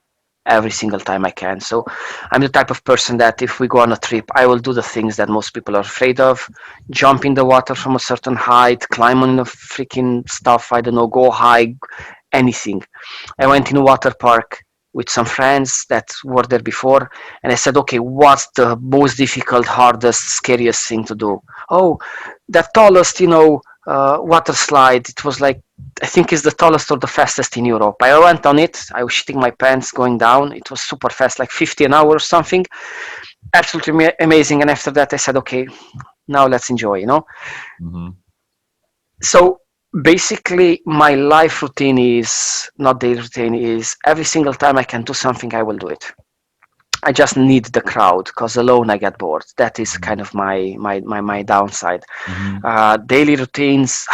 every single time I can. So I'm the type of person that if we go on a trip, I will do the things that most people are afraid of. Jump in the water from a certain height, climb on the freaking stuff, I don't know, go high, anything. I went in a water park with some friends that were there before, and I said, okay, what's the most difficult, hardest, scariest thing to do? Oh, the tallest, water slide. It was like, I think it's the tallest or the fastest in Europe. I went on it. I was shitting my pants going down. It was super fast, like 50 an hour or something. Absolutely amazing. And after that, I said, okay, now let's enjoy, you know? Mm-hmm. So basically, my life routine is, not daily routine, is every single time I can do something, I will do it. I just need the crowd because alone I get bored. That is kind of my downside. Mm-hmm. Daily routines.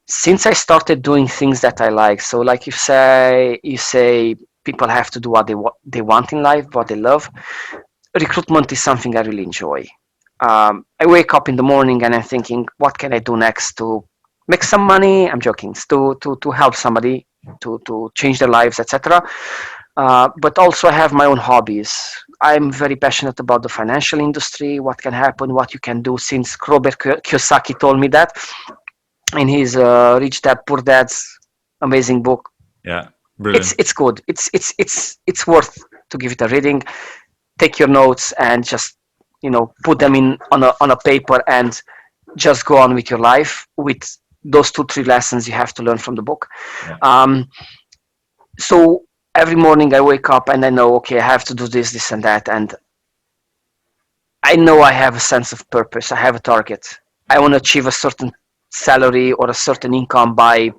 Since I started doing things that I like, so like you say people have to do what they want in life, what they love. Recruitment is something I really enjoy. I wake up in the morning and I'm thinking, what can I do next to make some money? I'm joking. To help somebody, to change their lives, etc. But also I have my own hobbies. I'm very passionate about the financial industry, what can happen, what you can do, since Robert Kiyosaki told me that in his Rich Dad Poor Dad's amazing book. Yeah, brilliant. It's good. It's worth to give it a reading. Take your notes and just put them in on a paper and just go on with your life with those 2-3 lessons you have to learn from the book. Yeah. So every morning I wake up and I know, okay, I have to do this and that, and I know I have a sense of purpose. I have a target. I want to achieve a certain salary or a certain income by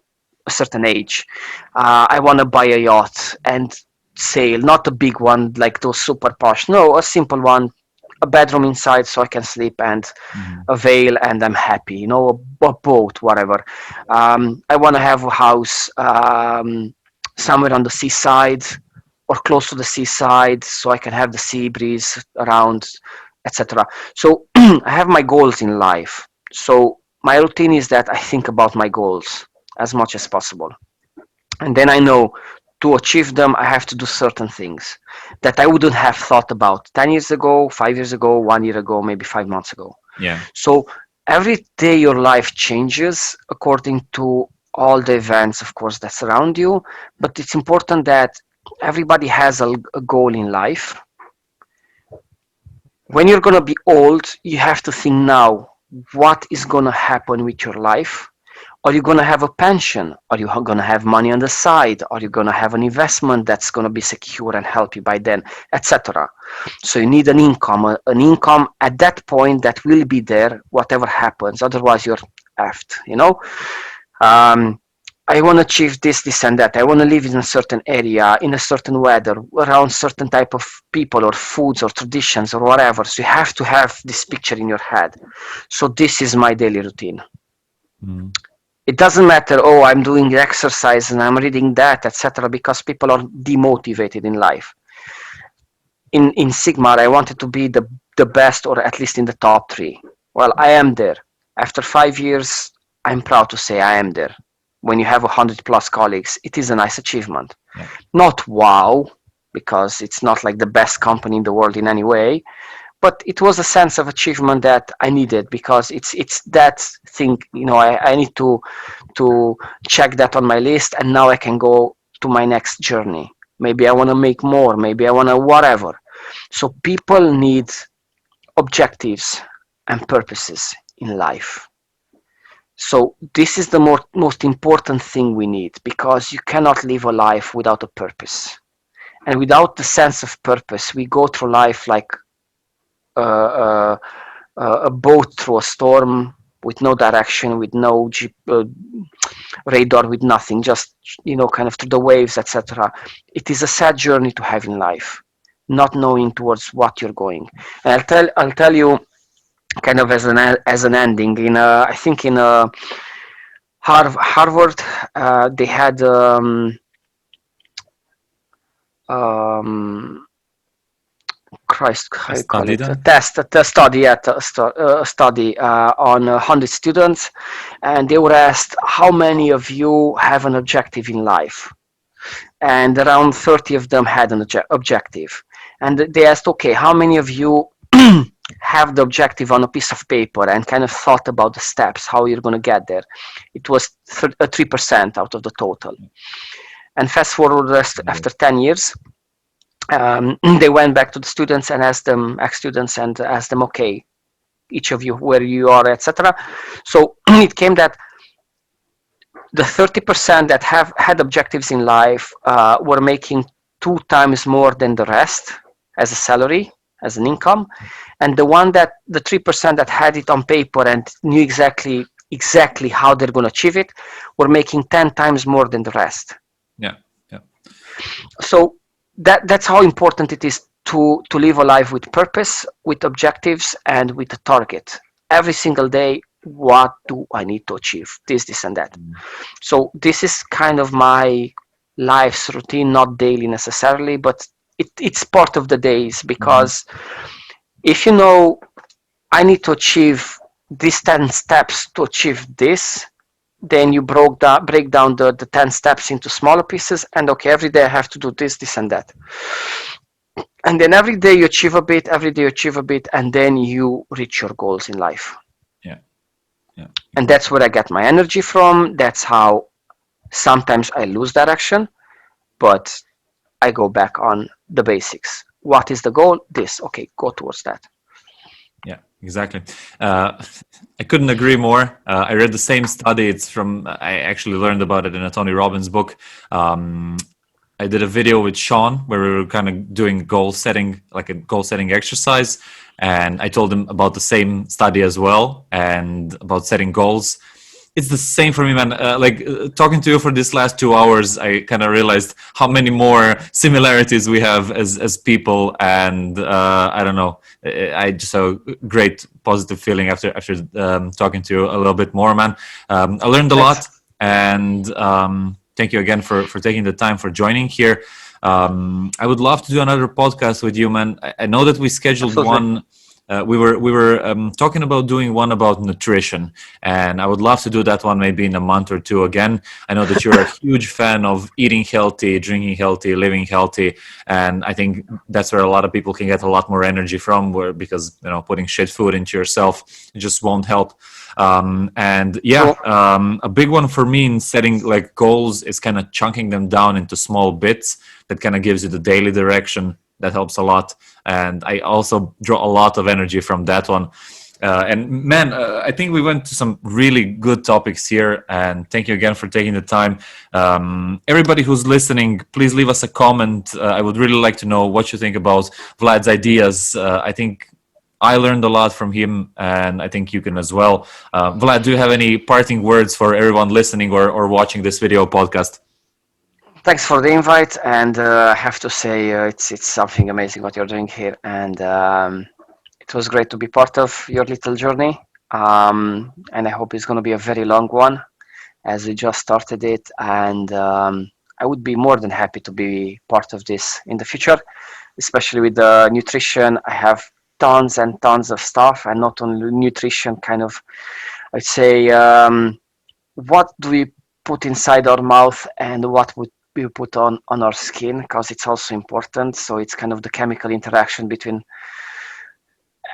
a certain age. I want to buy a yacht and sail, not a big one like those super posh. No, a simple one, a bedroom inside so I can sleep, and a veil, and I'm happy. A boat, whatever. I want to have a house somewhere on the seaside or close to the seaside so I can have the sea breeze around, etc. So I have my goals in life. So my routine is that I think about my goals as much as possible. And then I know to achieve them, I have to do certain things that I wouldn't have thought about 10 years ago, 5 years ago, 1 year ago, maybe 5 months ago. Yeah. So every day your life changes according to all the events, of course, that surround you. But it's important that everybody has a goal in life. When you're going to be old, you have to think now, what is going to happen with your life? Are you going to have a pension? Are you going to have money on the side? Are you going to have an investment that's going to be secure and help you by then, etc.? So you need an income at that point that will be there, whatever happens. Otherwise, you're effed, I want to achieve this and that. I want to live in a certain area, in a certain weather, around certain type of people or foods or traditions or whatever. So you have to have this picture in your head. So this is my daily routine. It doesn't matter, I'm doing exercise and I'm reading that, etc., because people are demotivated in life. In Sigmar, I wanted to be the best, or at least in the top 3. Well, I am there. After 5 years, I'm proud to say I am there. When you have 100 plus colleagues, it is a nice achievement. Yeah. Not wow, because it's not like the best company in the world in any way, but it was a sense of achievement that I needed, because it's that thing, I need to check that on my list, and now I can go to my next journey. Maybe I want to make more, maybe I want to whatever. So people need objectives and purposes in life. So this is the most important thing we need, because you cannot live a life without a purpose. And without the sense of purpose, we go through life like a boat through a storm, with no direction, with no radar, with nothing, just kind of through the waves, etc. It is a sad journey to have in life, not knowing towards what you're going. And I'll tell you, kind of as an ending. I think in Harvard, they had Christ, how you call it? A study on 100 students, and they were asked, how many of you have an objective in life? And around 30 of them had an objective. And they asked, okay, how many of you have the objective on a piece of paper and kind of thought about the steps, how you're going to get there? It was 3% out of the total. And fast forward after 10 years, they went back to the students and asked them, ex-students, and asked them, okay, each of you, where you are, etc. So it came that the 30% that had objectives in life were making 2 times more than the rest as a salary, as an income. And the 3% that had it on paper and knew exactly how they're going to achieve it were making 10 times more than the rest. Yeah. So that's how important it is to live a life with purpose, with objectives, and with a target. Every single day, what do I need to achieve? This and that. So this is kind of my life's routine, not daily necessarily, but it's part of the days, because if you know I need to achieve these 10 steps to achieve this, then you break down the 10 steps into smaller pieces, and okay, every day I have to do this and that. And then every day you achieve a bit, every day you achieve a bit, and then you reach your goals in life. Yeah. Yeah. And that's where I get my energy from. That's how sometimes I lose direction, but I go back on the basics. What is the goal? This. Okay, go towards that. Yeah, exactly. I couldn't agree more. I read the same study. I actually learned about it in a Tony Robbins book. I did a video with Sean where we were kind of doing goal setting, like a goal setting exercise. And I told him about the same study as well and about setting goals. It's the same for me, man. Talking to you for this last 2 hours, I kind of realized how many more similarities we have as people, and I don't know. I just have a great positive feeling after talking to you a little bit more, man. I learned a lot, and thank you again for taking the time for joining here. I would love to do another podcast with you, man. I know that we scheduled Absolutely. one. We were talking about doing one about nutrition, and I would love to do that one maybe in a month or two again. I know that you're a huge fan of eating healthy, drinking healthy, living healthy, and I think that's where a lot of people can get a lot more energy from, because putting shit food into yourself just won't help. A big one for me in setting like goals is kind of chunking them down into small bits that kind of gives you the daily direction. That helps a lot, and I also draw a lot of energy from that one. I think we went to some really good topics here, and thank you again for taking the time. Everybody who's listening, please leave us a comment. I would really like to know what you think about Vlad's ideas. I think I learned a lot from him, and I think you can as well. Vlad, do you have any parting words for everyone listening or watching this video podcast? Thanks for the invite, and I have to say it's something amazing what you're doing here, and it was great to be part of your little journey. And I hope it's going to be a very long one, as we just started it, and I would be more than happy to be part of this in the future, especially with the nutrition. I have tons and tons of stuff, and not only nutrition, kind of, I'd say, what do we put inside our mouth and what would we put on our skin, because it's also important. So it's kind of the chemical interaction between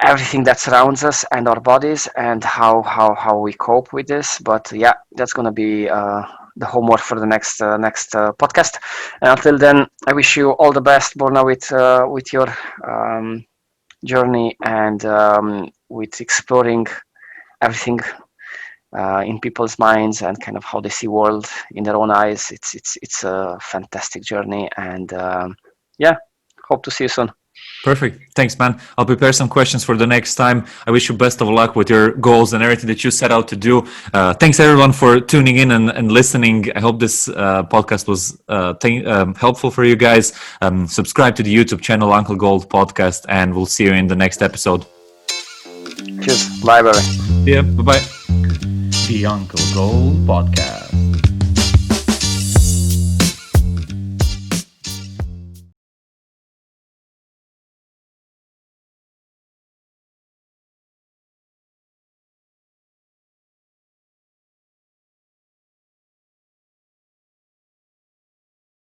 everything that surrounds us and our bodies, and how we cope with this. But yeah, that's going to be the homework for the next podcast. And until then, I wish you all the best, Borna, with your journey, and with exploring everything in people's minds and kind of how they see world in their own eyes. It's a fantastic journey, and hope to see you soon. Perfect. Thanks, man. I'll prepare some questions for the next time. I wish you best of luck with your goals and everything that you set out to do. Thanks, everyone, for tuning in and listening. I hope this podcast was helpful for you guys. Subscribe to the YouTube channel, Uncle Gold Podcast, and we'll see you in the next episode. Cheers. Bye, bye. Yeah, bye-bye. The Uncle Gold Podcast.